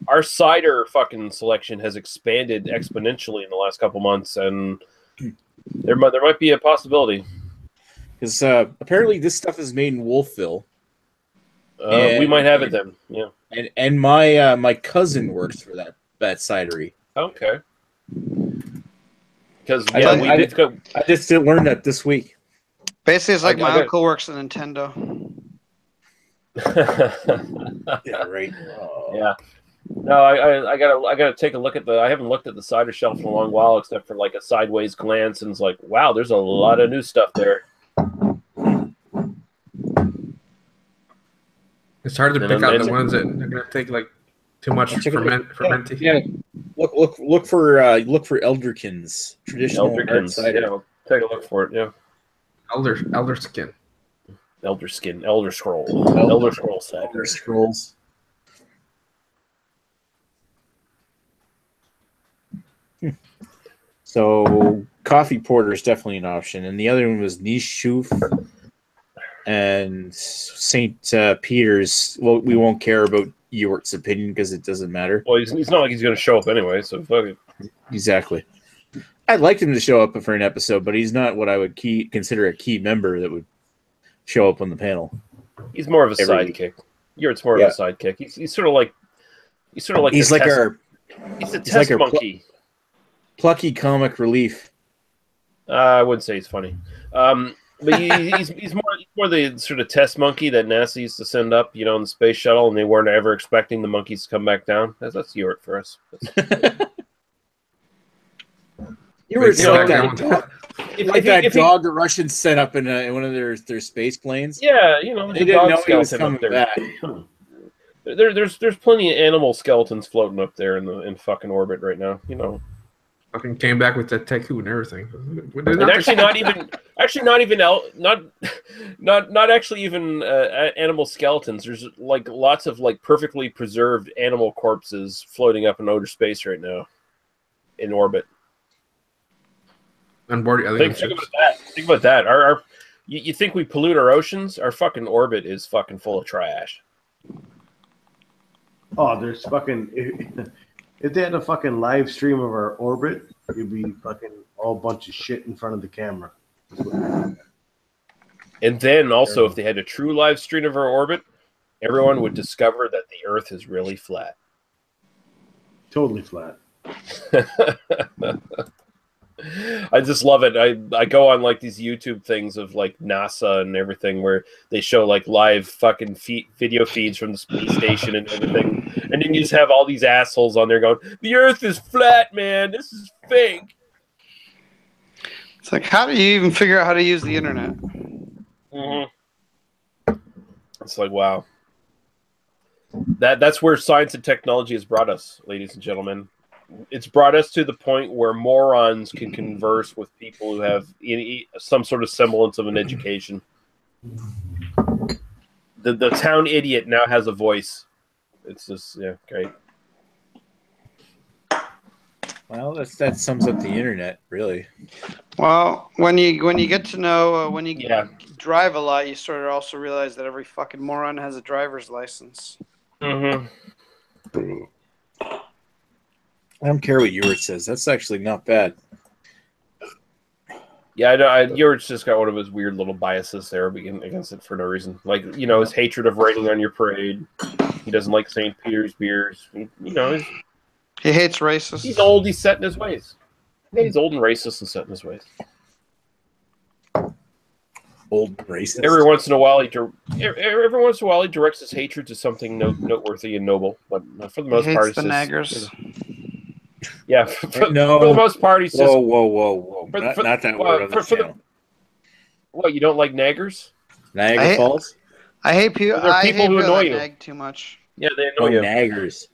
our cider fucking selection has expanded exponentially in the last couple months, and there might be a possibility. Because apparently this stuff is made in Wolfville. We might have it then. Yeah. And my cousin works for that cidery. Okay. Because I just learned that this week. Basically, it's like my uncle works at Nintendo. Yeah, right. Yeah. No, I gotta take a look at I haven't looked at the cider shelf in a long while, except for like a sideways glance, and it's like, wow, there's a lot of new stuff there. It's hard to And pick then- out the and- ones that are gonna take like too much fermenting. Yeah. Look for elderkins, traditional hard Elderkins. cider. Yeah, I'll take a look for it. Yeah. Elder skin. Elder Skin, Elder Scroll, Elder Scroll cider. Elder Scrolls. So coffee porter is definitely an option, and the other one was Niche Chouf and St. Peter's. Well, we won't care about Ewart's opinion because it doesn't matter. Well, he's not like he's going to show up anyway, so fuck it. Exactly. I'd like him to show up for an episode, but he's not what I would consider a key member that would show up on the panel. He's more of a Every sidekick. Ewart's more of a sidekick. He's sort of like he's the like test, he's a test like monkey. Plucky comic relief. I wouldn't say he's funny. But he's more the sort of test monkey that NASA used to send up, you know, in the space shuttle, and they weren't ever expecting the monkeys to come back down. That's Ewart for us. Ewart's You know, like like that. If That dog the Russians set up in one of their space planes. Yeah, you know, They didn't know he was coming back. There's plenty of animal skeletons floating up there in fucking orbit right now. You know, Fucking came back with that Teku and everything. and actually not actually even animal skeletons. There's like lots of like perfectly preserved animal corpses floating up in outer space right now in orbit. on board. Think about that. Think about that. You think we pollute our oceans? Our fucking orbit is fucking full of trash. Oh, there's fucking. If they had a fucking live stream of our orbit, it'd be fucking all bunch of shit in front of the camera. And then also, if they had a true live stream of our orbit, everyone would discover that the Earth is really flat. Totally flat. I just love it. I go on like these YouTube things of like NASA and everything where they show like live fucking video feeds from the space station and everything, and then you just have all these assholes on there going, "The Earth is flat, man. This is fake." It's like, how do you even figure out how to use the internet? Mm-hmm. It's like, wow. That's where science and technology has brought us, ladies and gentlemen. It's brought us to the point where morons can converse with people who have some sort of semblance of an education. The town idiot now has a voice. It's just, yeah, great. Well, that sums up the internet, really. Well, when you get to know when you drive a lot, you sort of also realize that every fucking moron has a driver's license. Mm-hmm. I don't care what Ewart says. That's actually not bad. Yeah, I know. Ewart's just got one of his weird little biases there against it for no reason. Like, you know, his hatred of raining on your parade. He doesn't like St. Peter's beers. He hates racists. He's old. He's set in his ways. Yeah, he's old and racist and set in his ways. Old and racist. Every once in a while, he directs his hatred to something noteworthy and noble. But for the most he part, hates the naggers. Yeah, for the most part, he's just... Whoa. Not that word on the channel. What, you don't like naggers? Niagara Falls? I hate people. There are people who annoy you. Nag too much. Yeah, they annoy you. Naggers.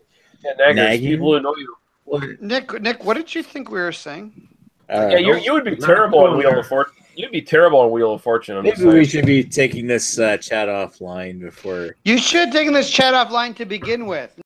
Yeah, naggers. Nagging? People who annoy you. Nick, what did you think we were saying? Yeah, you would be terrible on Wheel of Fortune. You'd be terrible on Wheel of Fortune. Maybe we should be taking this chat offline before. You should take this chat offline to begin with.